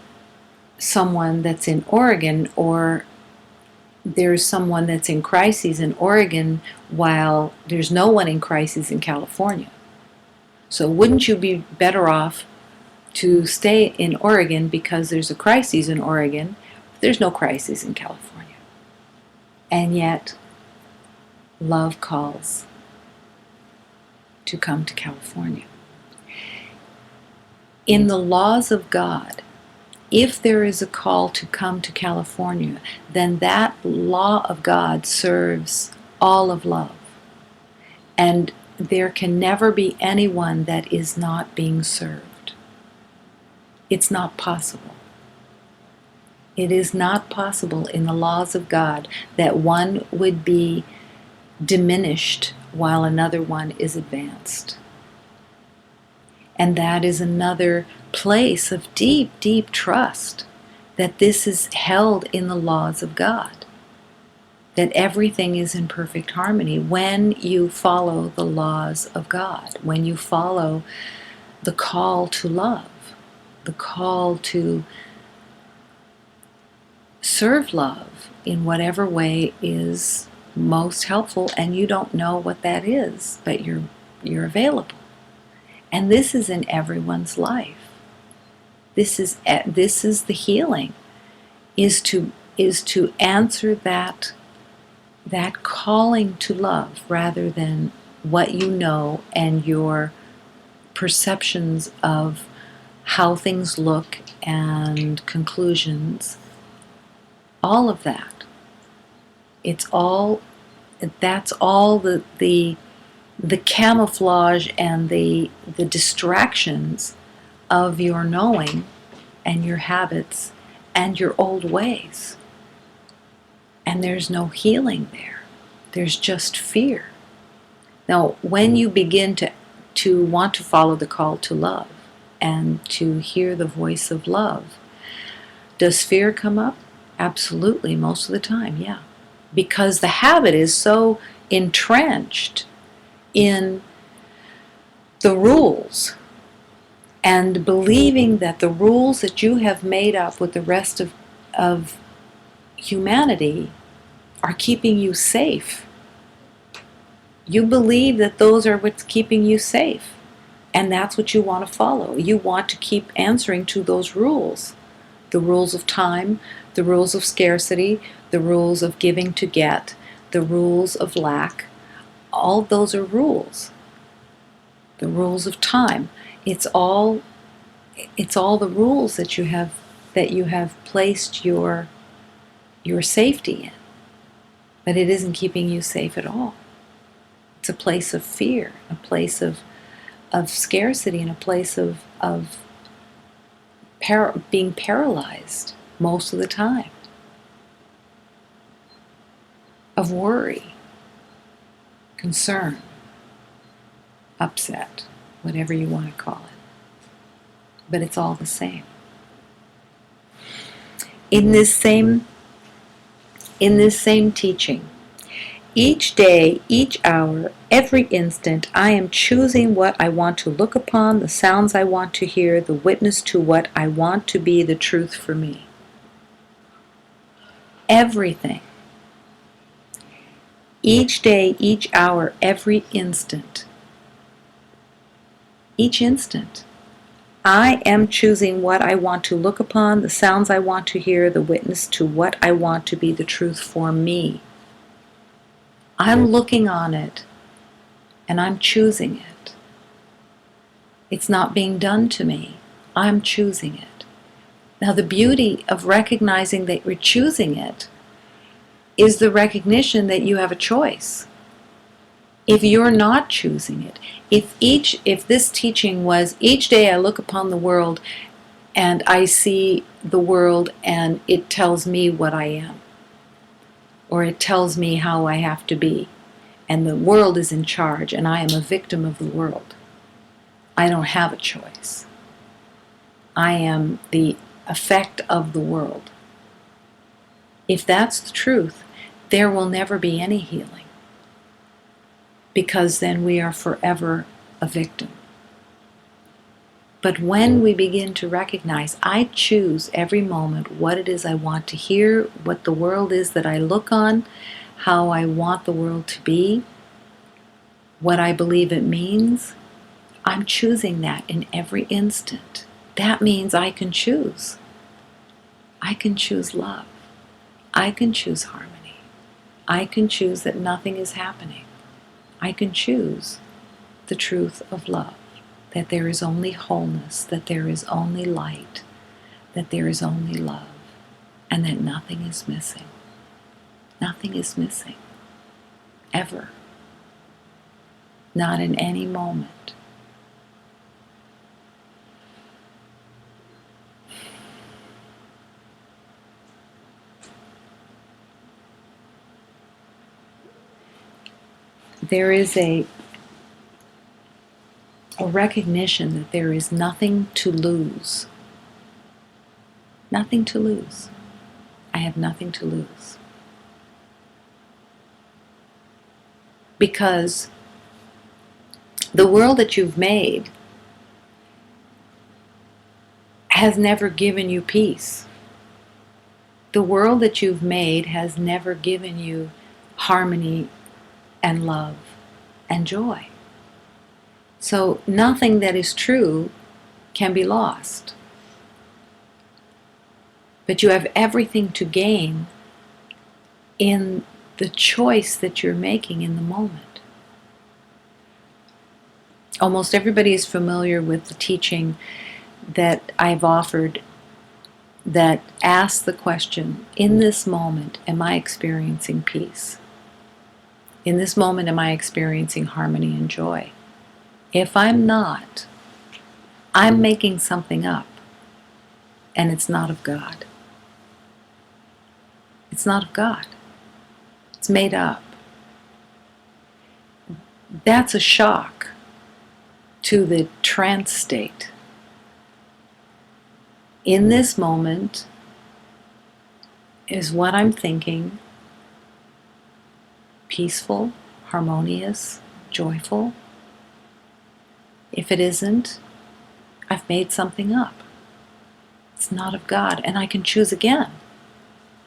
someone that's in Oregon, or there's someone that's in crises in Oregon while there's no one in crises in California. So wouldn't you be better off to stay in Oregon because there's a crisis in Oregon? There's no crisis in California. And yet, love calls to come to California. In the laws of God, if there is a call to come to California, then that law of God serves all of love. And there can never be anyone that is not being served. It's not possible. It is not possible in the laws of God that one would be diminished while another one is advanced. And that is another place of deep, deep trust that this is held in the laws of God, that everything is in perfect harmony when you follow the laws of God, when you follow the call to love, the call to serve love in whatever way is most helpful, and you don't know what that is, but you're available. And this is in everyone's life. This is the healing, is to answer that calling to love rather than what you know and your perceptions of how things look and conclusions. All of that. That's all the camouflage and the distractions of your knowing and your habits and your old ways. And there's no healing there. There's just fear. Now, when you begin to want to follow the call to love and to hear the voice of love, does fear come up? Absolutely, most of the time, yeah. Because the habit is so entrenched in the rules and believing that the rules that you have made up with the rest of humanity are keeping you safe. You believe that those are what's keeping you safe, and that's what you want to follow. You want to keep answering to those rules. The rules of time, the rules of scarcity, the rules of giving to get, the rules of lack. All of those are rules. The rules of time. It's all the rules that you have placed your safety in. But it isn't keeping you safe at all. It's a place of fear, a place of scarcity, and a place of being paralyzed most of the time, of worry, concern, upset, whatever you want to call it. But it's all the same. In this same teaching, each day, each hour, every instant, I am choosing what I want to look upon, the sounds I want to hear, the witness to what I want to be the truth for me. Everything. Each day, each hour, every instant. Each instant. I am choosing what I want to look upon, the sounds I want to hear, the witness to what I want to be the truth for me. I'm looking on it, and I'm choosing it. It's not being done to me. I'm choosing it. Now, the beauty of recognizing that you're choosing it is the recognition that you have a choice. If you're not choosing it, if this teaching was each day I look upon the world and I see the world and it tells me what I am, or it tells me how I have to be, and the world is in charge and I am a victim of the world. I don't have a choice. I am the effect of the world. If that's the truth, there will never be any healing, because then we are forever a victim. But when we begin to recognize, I choose every moment what it is I want to hear, what the world is that I look on, how I want the world to be, what I believe it means, I'm choosing that in every instant. That means I can choose. I can choose love. I can choose harmony. I can choose that nothing is happening. I can choose the truth of love, that there is only wholeness, that there is only light, that there is only love, and that nothing is missing. Nothing is missing, ever. Not in any moment. There is a recognition that there is nothing to lose. Nothing to lose. I have nothing to lose. Because the world that you've made has never given you peace. The world that you've made has never given you harmony and love and joy. So nothing that is true can be lost. But you have everything to gain in the choice that you're making in the moment. Almost everybody is familiar with the teaching that I've offered that asks the question, in this moment, am I experiencing peace? In this moment, am I experiencing harmony and joy? If I'm not, I'm making something up, and it's not of God. It's not of God. It's made up. That's a shock to the trance state. In this moment is what I'm thinking, peaceful, harmonious, joyful. If it isn't, I've made something up. It's not of God, and I can choose again.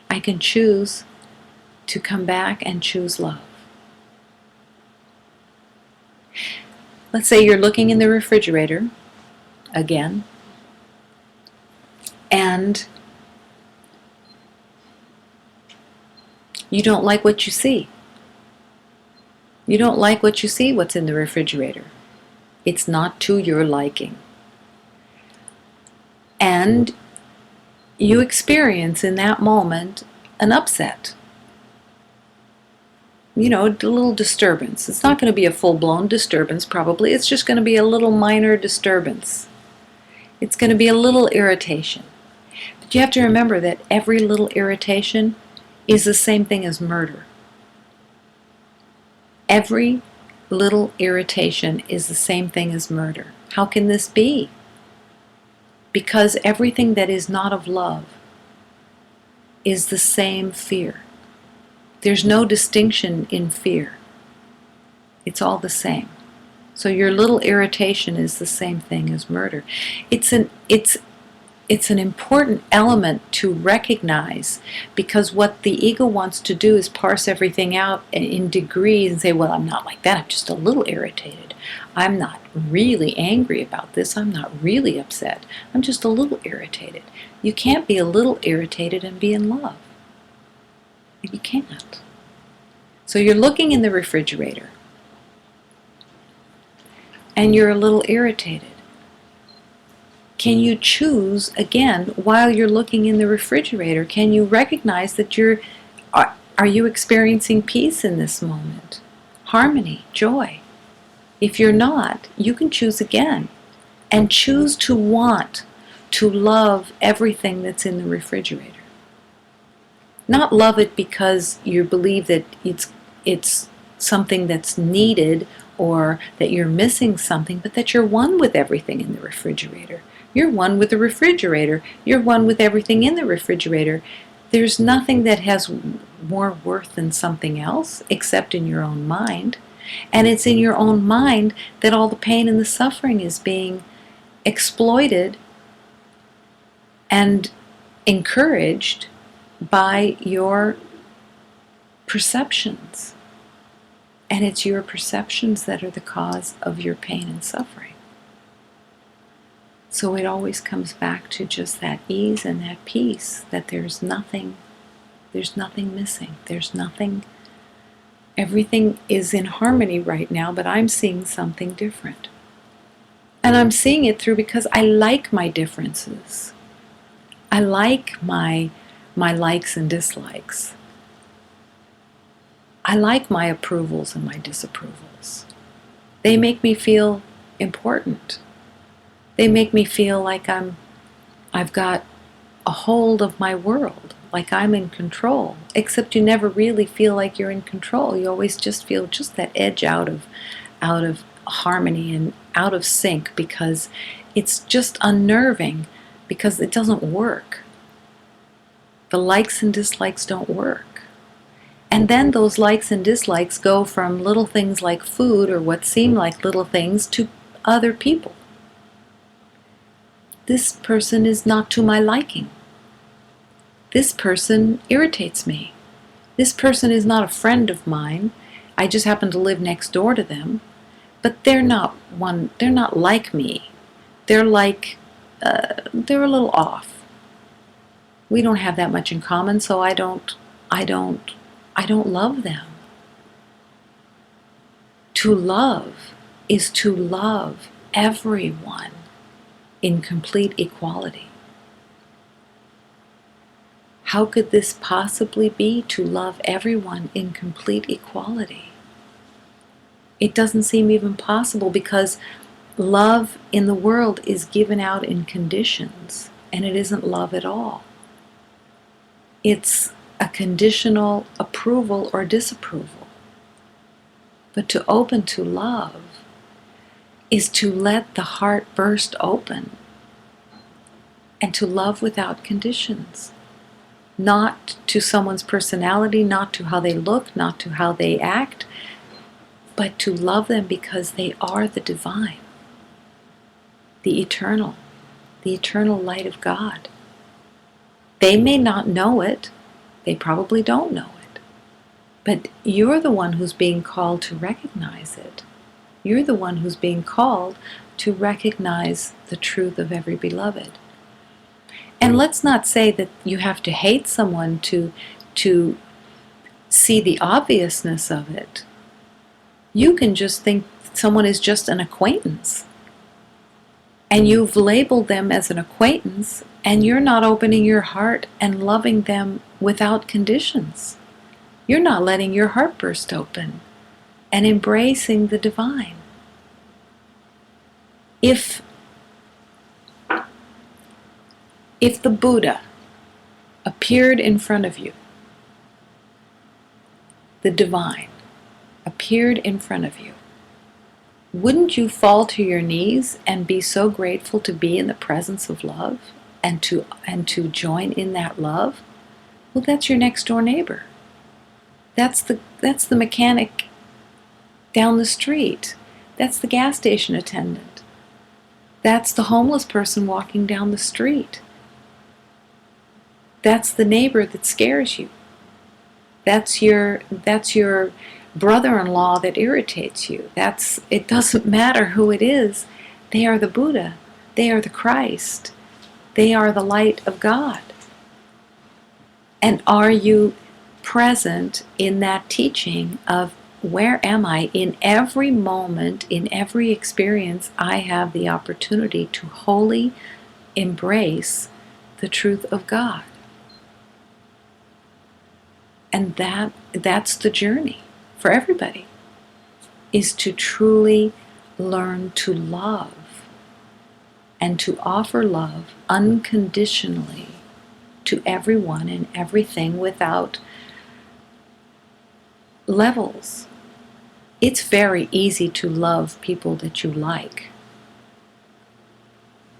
I can choose to come back and choose love. Let's say you're looking in the refrigerator again, and you don't like what you see. You don't like what you see, what's in the refrigerator. It's not to your liking. And you experience in that moment an upset. You know, a little disturbance. It's not going to be a full-blown disturbance, probably. It's just going to be a little minor disturbance. It's going to be a little irritation. But you have to remember that every little irritation is the same thing as murder. Every little irritation is the same thing as murder. How can this be? Because everything that is not of love is the same fear. There's no distinction in fear. It's all the same. So your little irritation is the same thing as murder. It's an important element to recognize, because what the ego wants to do is parse everything out in degrees and say, well, I'm not like that. I'm just a little irritated. I'm not really angry about this. I'm not really upset. I'm just a little irritated. You can't be a little irritated and be in love. You can't. So you're looking in the refrigerator and you're a little irritated. Can you choose again while you're looking in the refrigerator? Can you recognize that are you experiencing peace in this moment? Harmony, joy. If you're not, you can choose again and choose to want to love everything that's in the refrigerator. Not love it because you believe that it's something that's needed or that you're missing something, but that you're one with everything in the refrigerator. You're one with the refrigerator. You're one with everything in the refrigerator. There's nothing that has more worth than something else except in your own mind. And it's in your own mind that all the pain and the suffering is being exploited and encouraged by your perceptions. And it's your perceptions that are the cause of your pain and suffering. So it always comes back to just that ease and that peace, that there's nothing missing. There's nothing, everything is in harmony right now, but I'm seeing something different. And I'm seeing it through because I like my differences. I like my likes and dislikes. I like my approvals and my disapprovals. They make me feel important. They make me feel like I've got a hold of my world, like I'm in control. Except you never really feel like you're in control. You always just feel just that edge out of harmony and out of sync, because it's just unnerving, because it doesn't work. The likes and dislikes don't work. And then those likes and dislikes go from little things like food or what seem like little things to other people. This person is not to my liking. This person irritates me. This person is not a friend of mine. I just happen to live next door to them. But they're not like me. They're a little off. We don't have that much in common, so I don't love them. To love is to love everyone in complete equality. How could this possibly be, to love everyone in complete equality? It doesn't seem even possible, because love in the world is given out in conditions, and it isn't love at all. It's a conditional approval or disapproval. But to open to love is to let the heart burst open and to love without conditions. Not to someone's personality, not to how they look, not to how they act, but to love them because they are the divine, the eternal light of God. They may not know it, they probably don't know it, but you're the one who's being called to recognize it. You're the one who's being called to recognize the truth of every beloved. And let's not say that you have to hate someone to see the obviousness of it. You can just think someone is just an acquaintance, and you've labeled them as an acquaintance, and you're not opening your heart and loving them without conditions. You're not letting your heart burst open and embracing the divine. If the Buddha appeared in front of you, the divine appeared in front of you, wouldn't you fall to your knees and be so grateful to be in the presence of love and to join in that love? Well, that's your next door neighbor. That's the mechanic down the street. That's the gas station attendant. That's the homeless person walking down the street. That's the neighbor that scares you. That's your brother-in-law that irritates you. It doesn't matter who it is. They are the Buddha. They are the Christ. They are the light of God. And are you present in that teaching of, where am I? In every moment, in every experience, I have the opportunity to wholly embrace the truth of God. And that's the journey for everybody, is to truly learn to love and to offer love unconditionally to everyone and everything without levels. It's very easy to love people that you like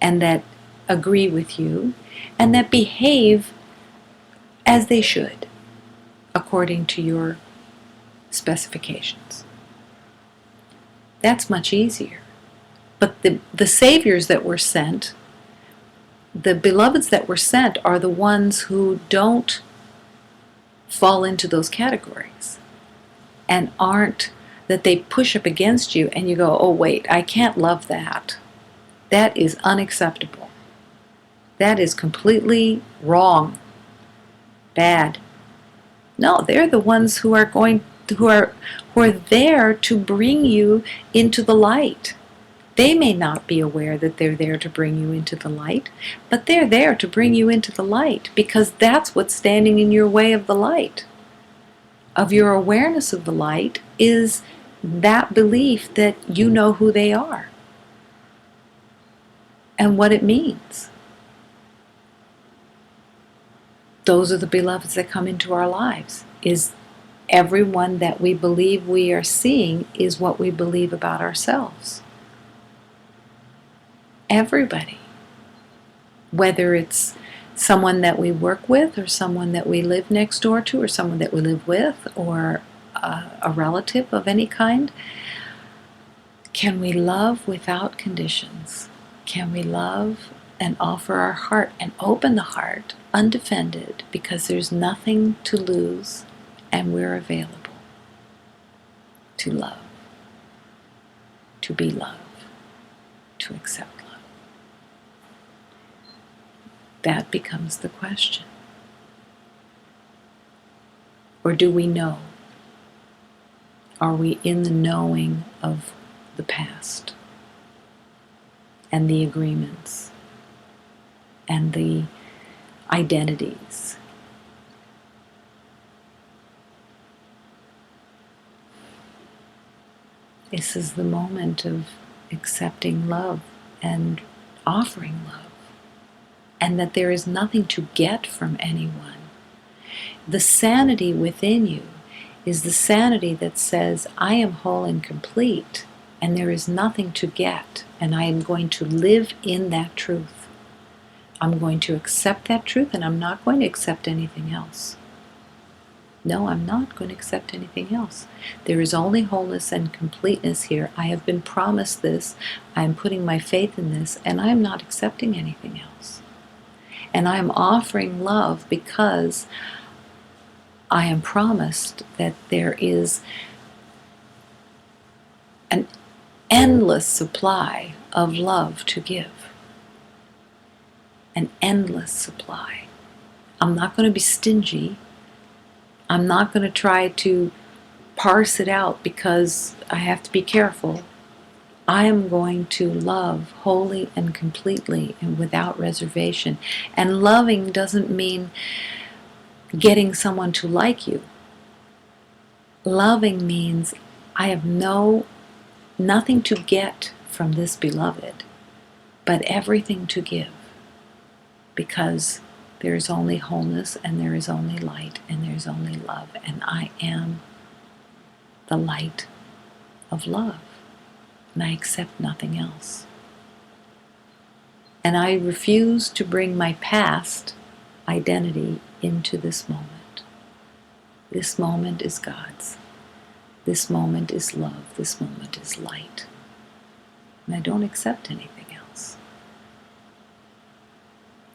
and that agree with you and that behave as they should according to your specifications. That's much easier. But the saviors that were sent, the beloveds that were sent, are the ones who don't fall into those categories and aren't, that they push up against you and you go, oh wait, I can't love that. That is unacceptable. That is completely wrong. Bad. No, they're the ones who are there to bring you into the light. They may not be aware that they're there to bring you into the light, but they're there to bring you into the light because that's what's standing in your way of the light. Of your awareness of the light is that belief that you know who they are and what it means. Those are the beloveds that come into our lives. Is everyone that we believe we are seeing is what we believe about ourselves. Everybody. Whether it's someone that we work with or someone that we live next door to or someone that we live with or a relative of any kind. Can we love without conditions? Can we love and offer our heart and open the heart undefended because there's nothing to lose and we're available to love, to be loved, to accept love? That becomes the question. Or do we know? Are we in the knowing of the past and the agreements and the identities? This is the moment of accepting love and offering love, and that there is nothing to get from anyone. The sanity within you is the sanity that says, I am whole and complete, and there is nothing to get, and I am going to live in that truth. I'm going to accept that truth, and I'm not going to accept anything else. No, I'm not going to accept anything else. There is only wholeness and completeness here. I have been promised this. I am putting my faith in this, and I am not accepting anything else. And I am offering love because I am promised that there is an endless supply of love to give. An endless supply. I'm not going to be stingy. I'm not going to try to parse it out because I have to be careful. I am going to love wholly and completely and without reservation. And loving doesn't mean getting someone to like you. Loving means I have nothing to get from this beloved, but everything to give. Because there is only wholeness and there is only light and there is only love. And I am the light of love. And I accept nothing else. And I refuse to bring my past identity into this moment. This moment is God's. This moment is love. This moment is light. And I don't accept anything else.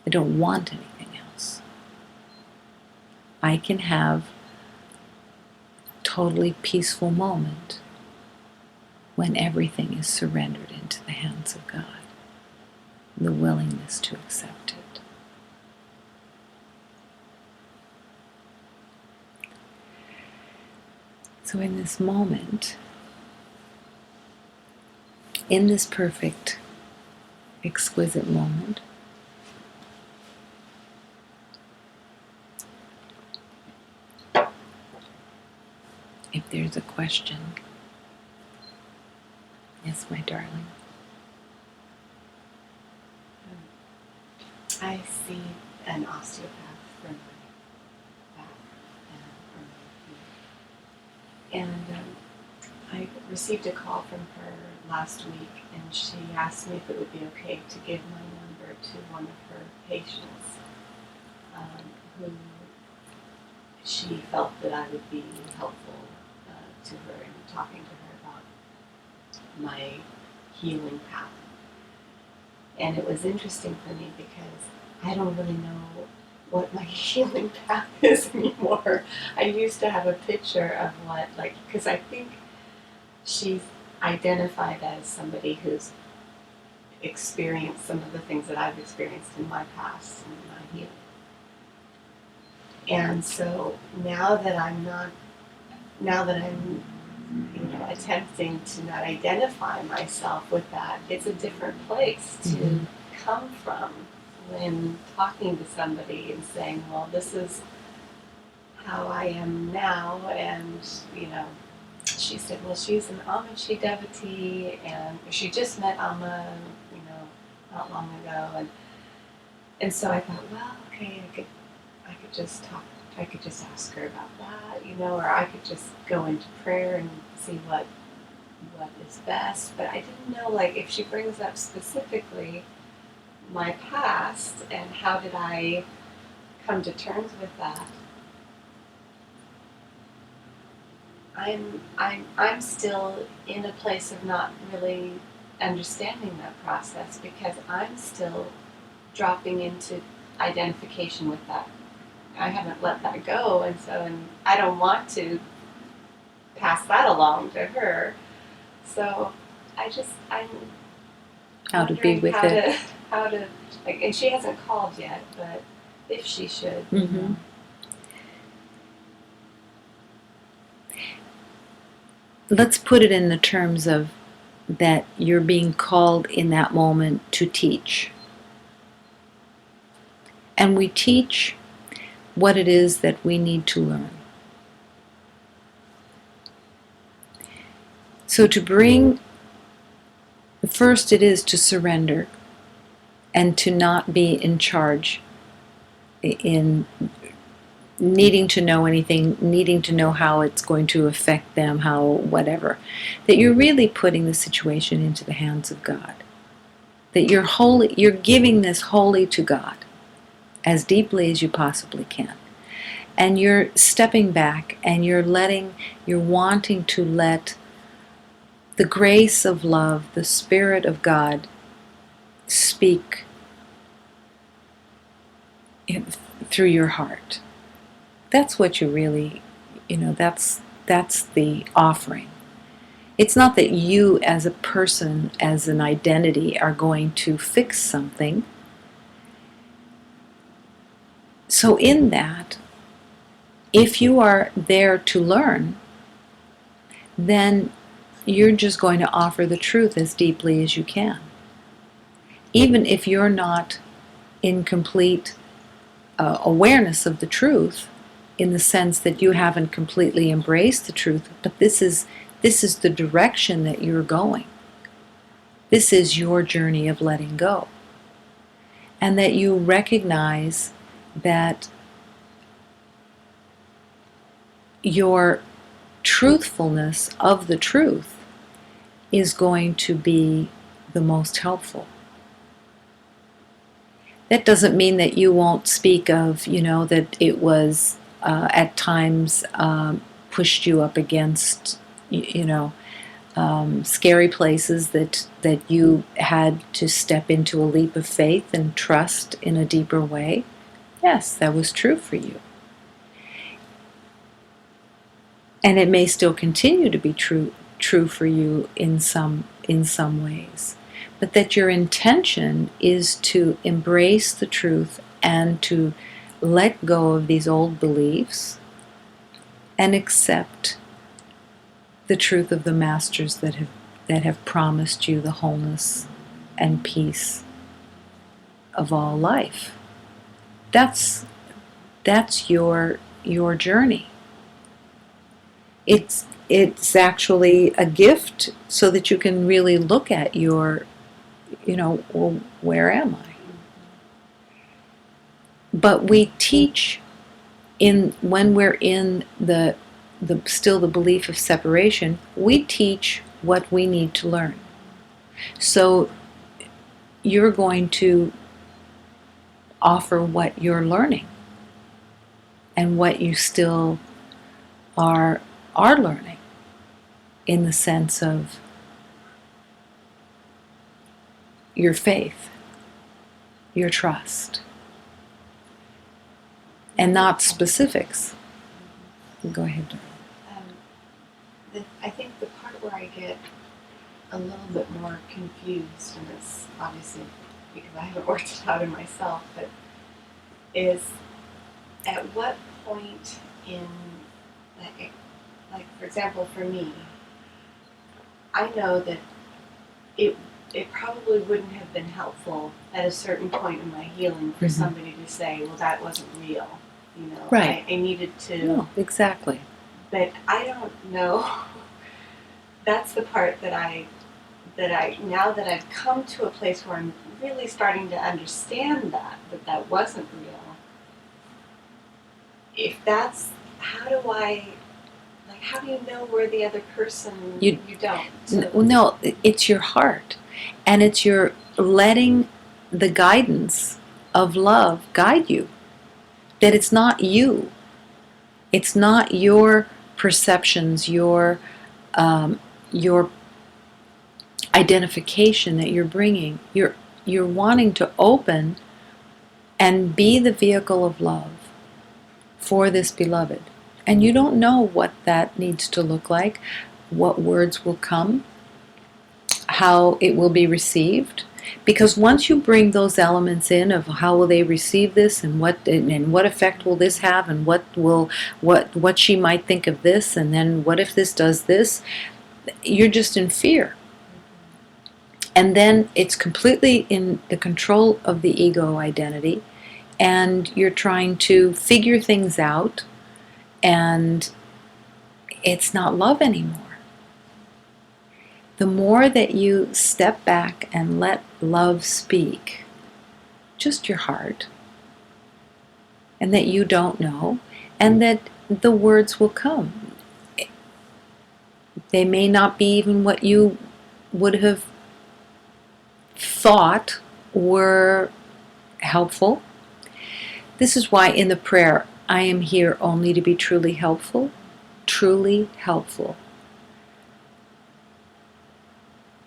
I don't want anything else. I can have a totally peaceful moment when everything is surrendered into the hands of God. The willingness to accept it. So in this moment, in this perfect, exquisite moment, if there's a question, yes, my darling. I see an osteopath for my back and for my feet. And I received a call from her last week, and she asked me if it would be okay to give my number to one of her patients who she felt that I would be helpful to her in talking to her about my healing path. And it was interesting for me because I don't really know what my healing path is anymore. I used to have a picture of what, like, because I think she's identified as somebody who's experienced some of the things that I've experienced in my past and my healing. And so now that I'm attempting to not identify myself with that, it's a different place to come from when talking to somebody and saying, well, this is how I am now. And, she said, well, she's an Amishi devotee, and she just met Amma, not long ago. And so I thought, well, okay, I could just ask her about that, or I could just go into prayer and see what is best. But I didn't know, like, if she brings up specifically my past and how did I come to terms with that. I'm still in a place of not really understanding that process because I'm still dropping into identification with that. I haven't let that go, and I don't want to pass that along to her. So I'm How to be with it. How to, like, and she hasn't called yet, but if she should. Mm-hmm. Let's put it in the terms of that you're being called in that moment to teach. And we teach what it is that we need to learn. So first it is to surrender and to not be in charge in needing to know anything, needing to know how it's going to affect them, how whatever. That you're really putting the situation into the hands of God. That you're giving this wholly to God as deeply as you possibly can. And you're stepping back and you're wanting to let the grace of love, the Spirit of God speak through your heart. That's what you really, that's the offering. It's not that you as a person, as an identity, are going to fix something. So in that, if you are there to learn, then you're just going to offer the truth as deeply as you can. Even if you're not in complete awareness of the truth, in the sense that you haven't completely embraced the truth, but this is the direction that you're going. This is your journey of letting go. And that you recognize that your truthfulness of the truth is going to be the most helpful. That doesn't mean that you won't speak of, that it was at times pushed you up against, scary places that you had to step into a leap of faith and trust in a deeper way. Yes, that was true for you. And it may still continue to be true for you in some ways. But that your intention is to embrace the truth and to let go of these old beliefs and accept the truth of the masters that have promised you the wholeness and peace of all life. That's your journey. It's actually a gift so that you can really look at your, well, where am I? But we teach when we're in the still the belief of separation, we teach what we need to learn. So you're going to offer what you're learning and what you still are learning, in the sense of your faith, your trust, and not specifics. Go ahead. I think the part where I get a little bit more confused, and it's obviously because I haven't worked it out in myself, but is at what point in, like for example, for me, I know that it it probably wouldn't have been helpful at a certain point in my healing for somebody to say, well, that wasn't real. You know, Right. I needed to. No, exactly. But I don't know. That's the part that I now that I've come to a place where I'm really starting to understand that wasn't real. If that's, how do I, like, how do you know where the other person, you don't? So. No, it's your heart, and it's your letting the guidance of love guide you. That it's not you. It's not your perceptions, your identification that you're bringing. You're wanting to open and be the vehicle of love for this beloved. And you don't know what that needs to look like, what words will come, how it will be received. Because once you bring those elements in of how will they receive this, and what effect will this have, and what she might think of this, and then what if this does this, you're just in fear. And then it's completely in the control of the ego identity, and you're trying to figure things out, and it's not love anymore. The more that you step back and let love speak, just your heart, and that you don't know, and that the words will come. They may not be even what you would have thought were helpful. This is why in the prayer, I am here only to be truly helpful. Truly helpful.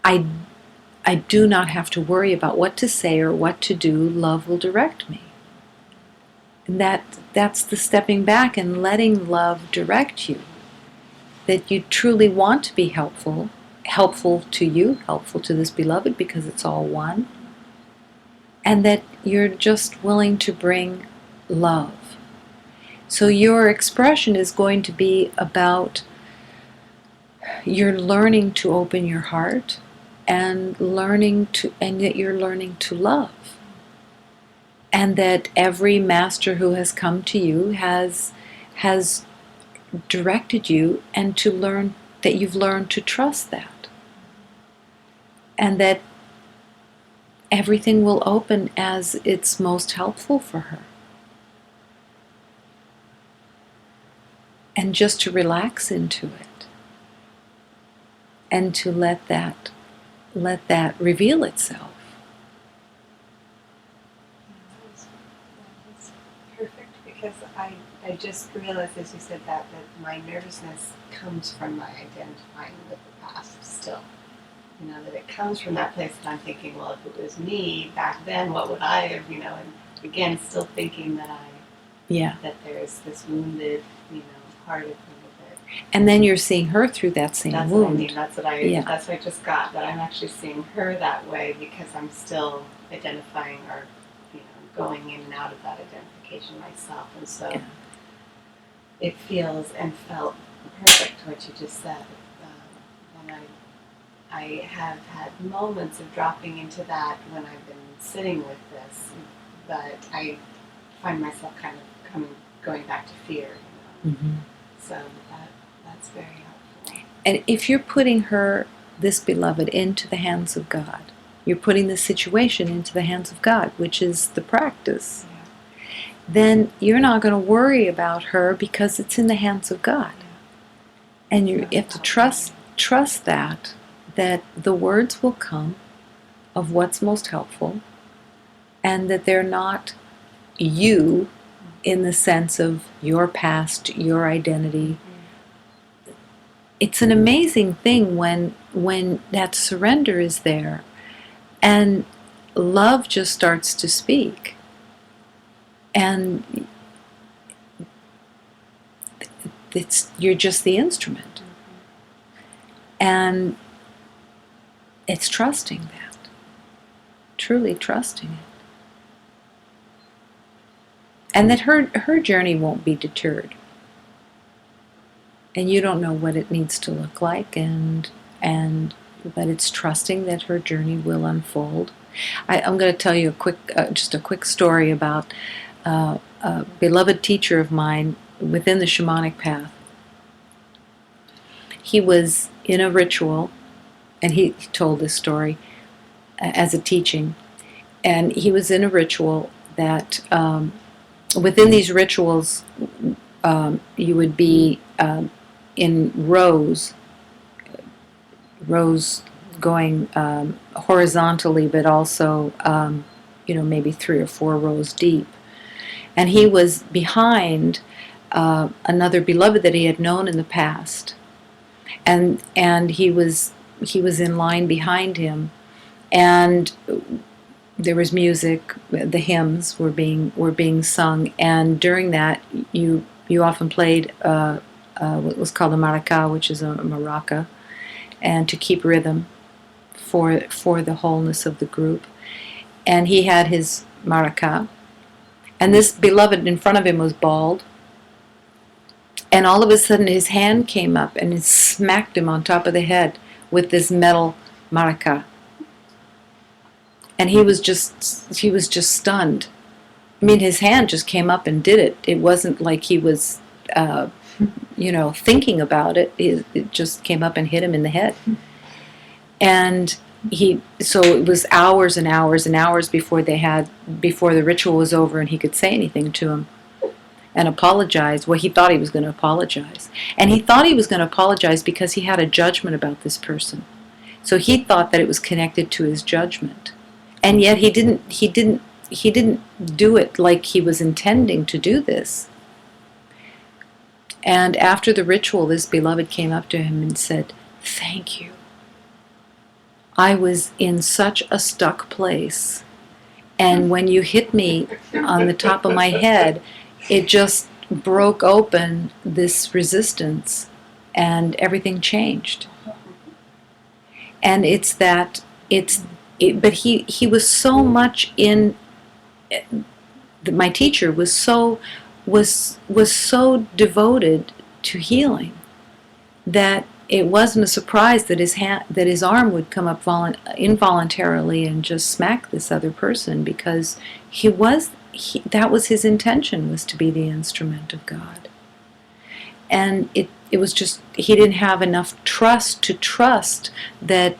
I do not have to worry about what to say or what to do. Love will direct me. And that's the stepping back and letting love direct you. That you truly want to be helpful to you, helpful to this beloved, because it's all one. And that you're just willing to bring love. So your expression is going to be about you're learning to open your heart, and that you're learning to love. And that every master who has come to you has directed you, and to learn that you've learned to trust that. And that everything will open as it's most helpful for her. And just to relax into it. And to let that reveal itself. That was perfect, because I just realized as you said that my nervousness comes from my identifying with the past still. You know, that it comes from that place that I'm thinking, well, if it was me back then, what would I have, you know, and again, still thinking that that there's this wounded, you know, part of me that. And then you're seeing her through that same That's wound. What I mean. That's what I just got, that I'm actually seeing her that way, because I'm still identifying, or, you know, going in and out of that identification myself. And so it feels and felt perfect what you just said. And I have had moments of dropping into that when I've been sitting with this, but I find myself kind of going back to fear. You know? Mm-hmm. So that's very helpful. And if you're putting this beloved, into the hands of God, you're putting the situation into the hands of God, which is the practice. Yeah. then you're not going to worry about her because it's in the hands of God. And you have to trust that the words will come of what's most helpful, and that they're not you in the sense of your past, your identity. It's an amazing thing when that surrender is there and love just starts to speak. And you're just the instrument. And it's trusting that. Truly trusting it. And that her journey won't be deterred. And you don't know what it needs to look like, but it's trusting that her journey will unfold. I'm going to tell you just a quick story about a beloved teacher of mine within the shamanic path. He was in a ritual, and he told this story as a teaching. And he was in a ritual that within these rituals, you would be in rows going horizontally, but also maybe 3 or 4 rows deep. And he was behind another beloved that he had known in the past, and he was in line behind him, and there was music. The hymns were being sung, and during that, you often played what was called a maraca, which is a maraca, and to keep rhythm for the wholeness of the group. And he had his maraca, and this beloved in front of him was bald, and all of a sudden his hand came up and it smacked him on top of the head with this metal maraca. And he was just stunned. I mean, his hand just came up and did it. It wasn't like he was, thinking about it. It just came up and hit him in the head. And so it was hours and hours and hours before the ritual was over and he could say anything to him and apologize. Well, he thought he was going to apologize. And he thought he was going to apologize because he had a judgment about this person. So he thought that it was connected to his judgment. And yet he didn't do it like he was intending to do this. And after the ritual, this beloved came up to him and said, "Thank you. I was in such a stuck place. And when you hit me on the top of my head, it just broke open this resistance and everything changed." And but he was so much in, my teacher was so devoted to healing that it wasn't a surprise that his arm would come up involuntarily and just smack this other person, because that was his intention, was to be the instrument of God. And it was just, he didn't have enough trust to trust that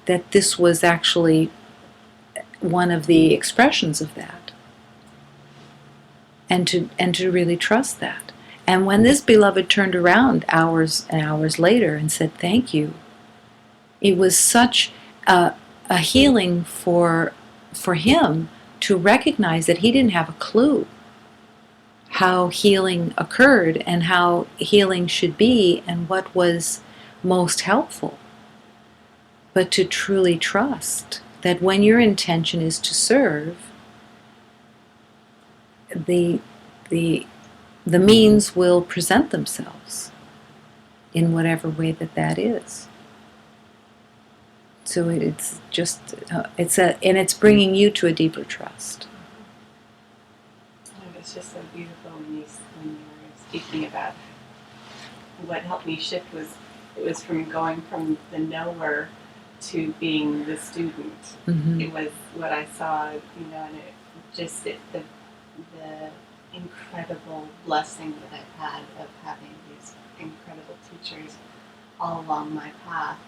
this was actually one of the expressions of that, and to really trust that. And when this beloved turned around hours and hours later and said thank you, it was such a healing for him to recognize that he didn't have a clue how healing occurred and how healing should be and what was most helpful. But to truly trust that when your intention is to serve, the means will present themselves in whatever way that is. So it's just and it's bringing you to a deeper trust. It's just so beautiful when you were speaking about what helped me shift was from going from the knower to being the student. Mm-hmm. It was what I saw, and it just the incredible blessing that I've had of having these incredible teachers all along my path,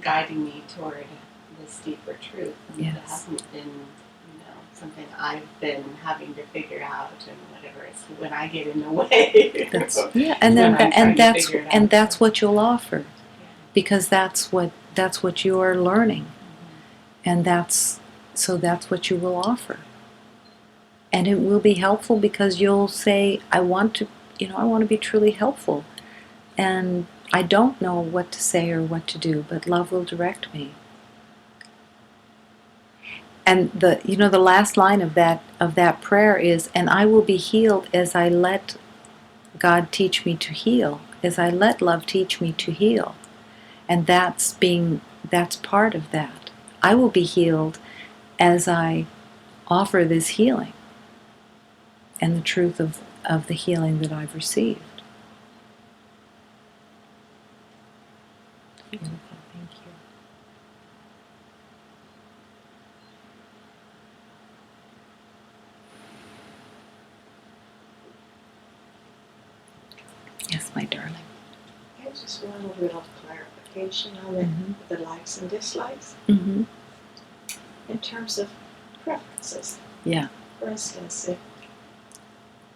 guiding me toward this deeper truth. And yes. It hasn't been, something I've been having to figure out, and whatever. It's when I get in the way. And that's what you'll offer, because that's what you're learning, and that's what you will offer, and it will be helpful because you'll say, I want to be truly helpful, and I don't know what to say or what to do, but love will direct me. And the last line of that prayer is, and I will be healed as I let God teach me to heal, as I let love teach me to heal. And that's part of that. I will be healed as I offer this healing and the truth of the healing that I've received. Beautiful, thank you. Yes, my darling. I just want a little clarification on the likes and dislikes. Mm-hmm. In terms of preferences. Yeah. For instance, if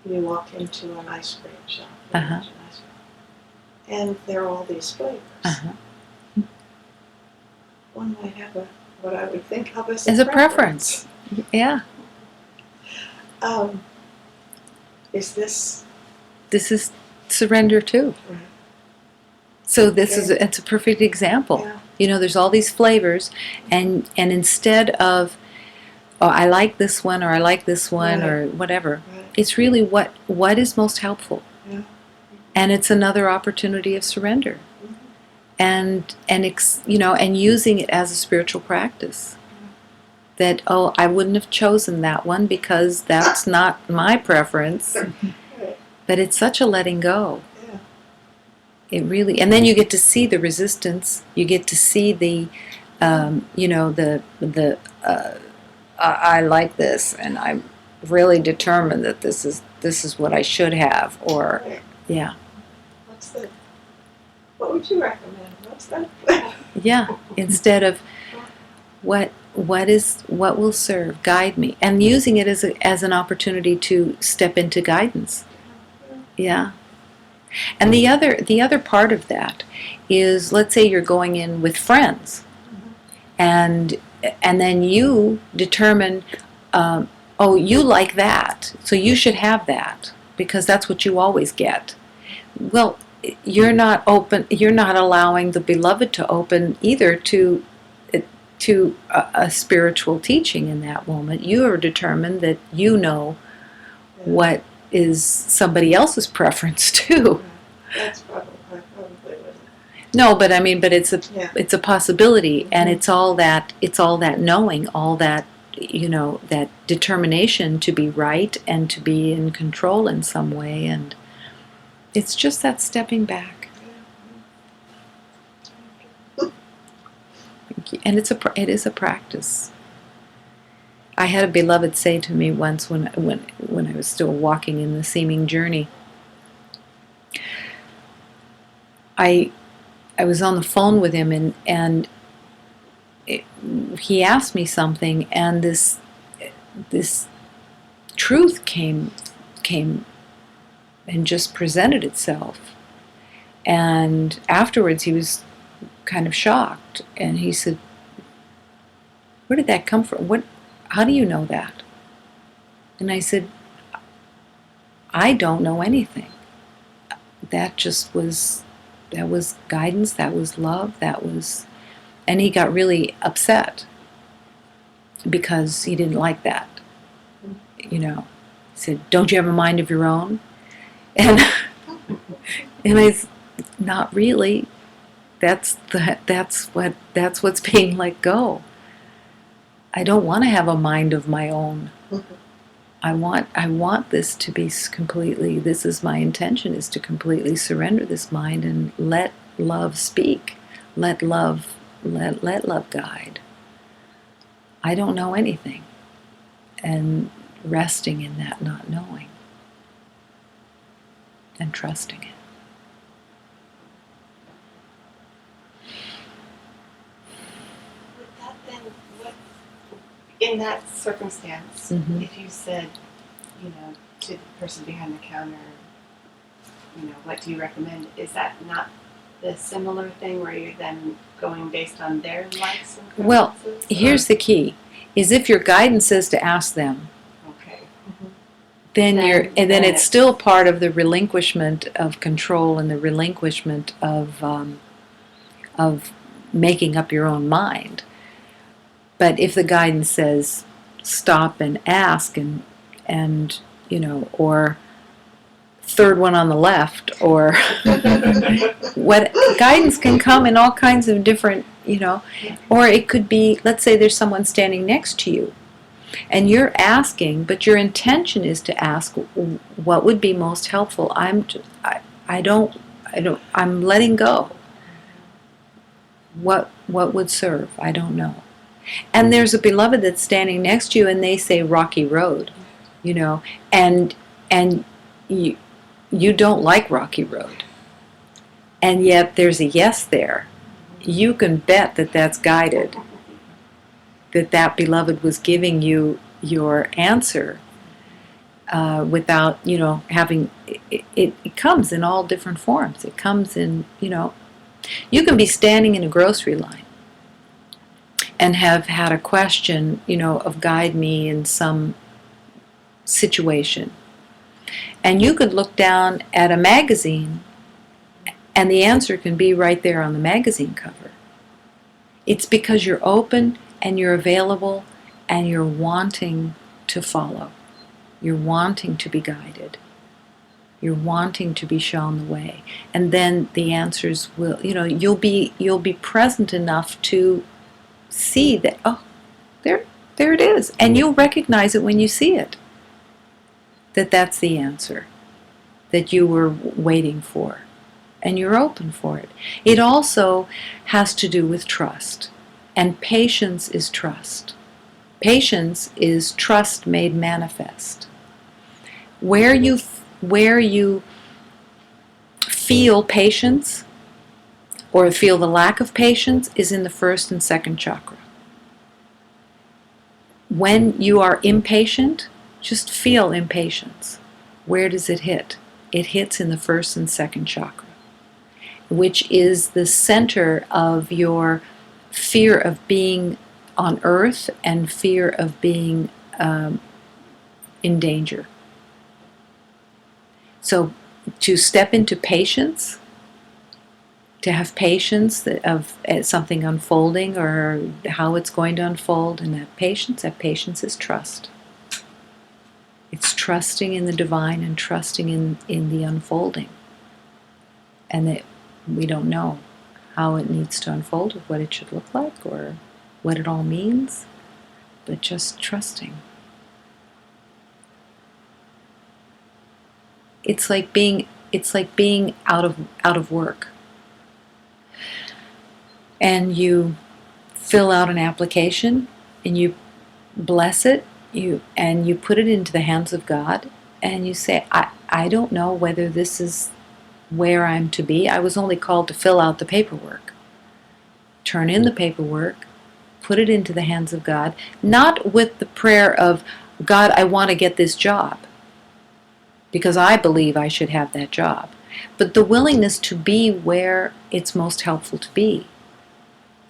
you walk into an ice cream shop, and there are all these flavors, one might have what I would think of as a preference. Yeah. Is this? This is surrender too. Right. So it's a perfect example. Yeah. There's all these flavors, and instead of, oh, I like this one, or I like this one, or whatever, it's really what is most helpful. Yeah. And it's another opportunity of surrender. And using it as a spiritual practice. That, oh, I wouldn't have chosen that one because that's not my preference. But it's such a letting go. Yeah. It really, and then you get to see the resistance. You get to see the, I like this, and I'm really determined that this is what I should have, or yeah. What would you recommend? What's that? Yeah, instead of what will serve, guide me, and using it as an opportunity to step into guidance. Yeah. And the other part of that is, let's say you're going in with friends, and then you determine, oh, you like that, so you should have that because that's what you always get. Well, you're not allowing the beloved to open either to a spiritual teaching in that moment. You are determined that what is somebody else's preference too. That's probably wasn't. No, but it's a possibility, and it's all that knowing, all that that determination to be right and to be in control in some way, and it's just that stepping back. And it is a practice. I had a beloved say to me once when I was still walking in the seeming journey. I was on the phone with him, and he asked me something, and this truth came and just presented itself. And afterwards he was kind of shocked, and he said, "Where did that come from? How do you know that?" And I said, "I don't know anything. That was guidance, that was love, and he got really upset because he didn't like that. He said, "Don't you have a mind of your own?" And I said, "Not really. That's what's being let go. I don't want to have a mind of my own. I want this to be completely, this is my intention, is to completely surrender this mind and let love speak. Let love guide. I don't know anything." And resting in that not knowing and trusting it. With that then, in that circumstance, Mhm. if you said, to the person behind the counter, what do you recommend? Is that not the similar thing where you're then going based on their likes and Well, preferences? here's the key: is if your guidance says to ask them, Okay. then Then it's still part of the relinquishment of control and the relinquishment of making up your own mind. But if the guidance says stop and ask and or third one on the left, or what, guidance can come in all kinds of different, or it could be, let's say there's someone standing next to you and you're asking, but your intention is to ask what would be most helpful. I'm letting go. What would serve? I don't know. And there's a beloved that's standing next to you and they say rocky road, and and you don't like rocky road. And yet there's a yes there. You can bet that that's guided, that beloved was giving you your answer without, having it comes in all different forms. It comes in, you can be standing in a grocery line and have had a question, of guide me in some situation. And you could look down at a magazine and the answer can be right there on the magazine cover. It's because you're open and you're available and you're wanting to follow. You're wanting to be guided. You're wanting to be shown the way. And then the answers will, you'll be present enough to see that, oh, there it is. And you'll recognize it when you see it. That's the answer that you were waiting for. And you're open for it. It also has to do with trust. And patience is trust. Patience is trust made manifest. Where you feel patience or feel the lack of patience is in the first and second chakra. When you are impatient, just feel impatience. Where does it hit? It hits in the first and second chakra, which is the center of your fear of being on earth and fear of being in danger. So to step into patience, to have patience of something unfolding or how it's going to unfold, and that patience is trust. It's trusting in the divine and trusting in the unfolding. And that we don't know how it needs to unfold or what it should look like or what it all means, but just trusting. It's like being out of work. And you fill out an application and you bless it, and you put it into the hands of God, and you say, I don't know whether this is where I'm to be. I was only called to fill out the paperwork. Turn in the paperwork, put it into the hands of God, not with the prayer of, God, I want to get this job, because I believe I should have that job, but the willingness to be where it's most helpful to be.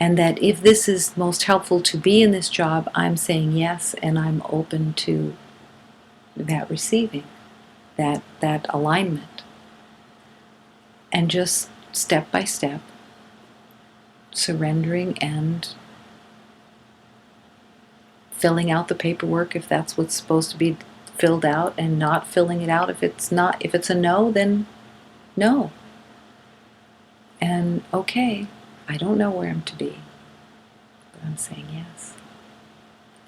And that if this is most helpful to be in this job, I'm saying yes, and I'm open to that receiving, that alignment. And just step by step, surrendering and filling out the paperwork if that's what's supposed to be filled out, and not filling it out if it's a no, then no. And okay, I don't know where I'm to be, but I'm saying yes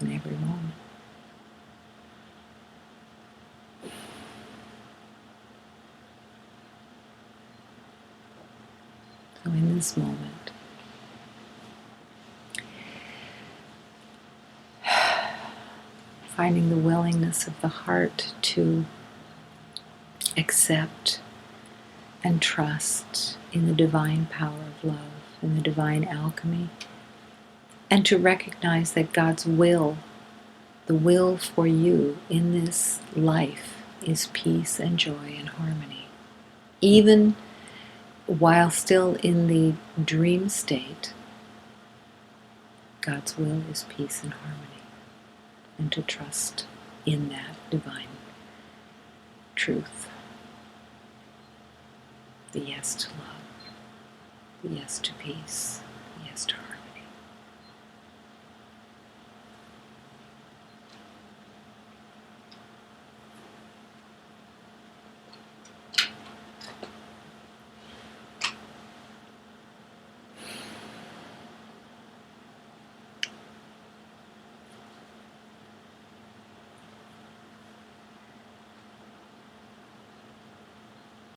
in every moment. So in this moment, finding the willingness of the heart to accept and trust in the divine power of love, in the divine alchemy, and to recognize that God's will The will for you in this life is peace and joy and harmony. Even while still in the dream state, God's will is peace and harmony. And to trust in that divine truth. The yes to love, the yes to peace, the yes to harmony.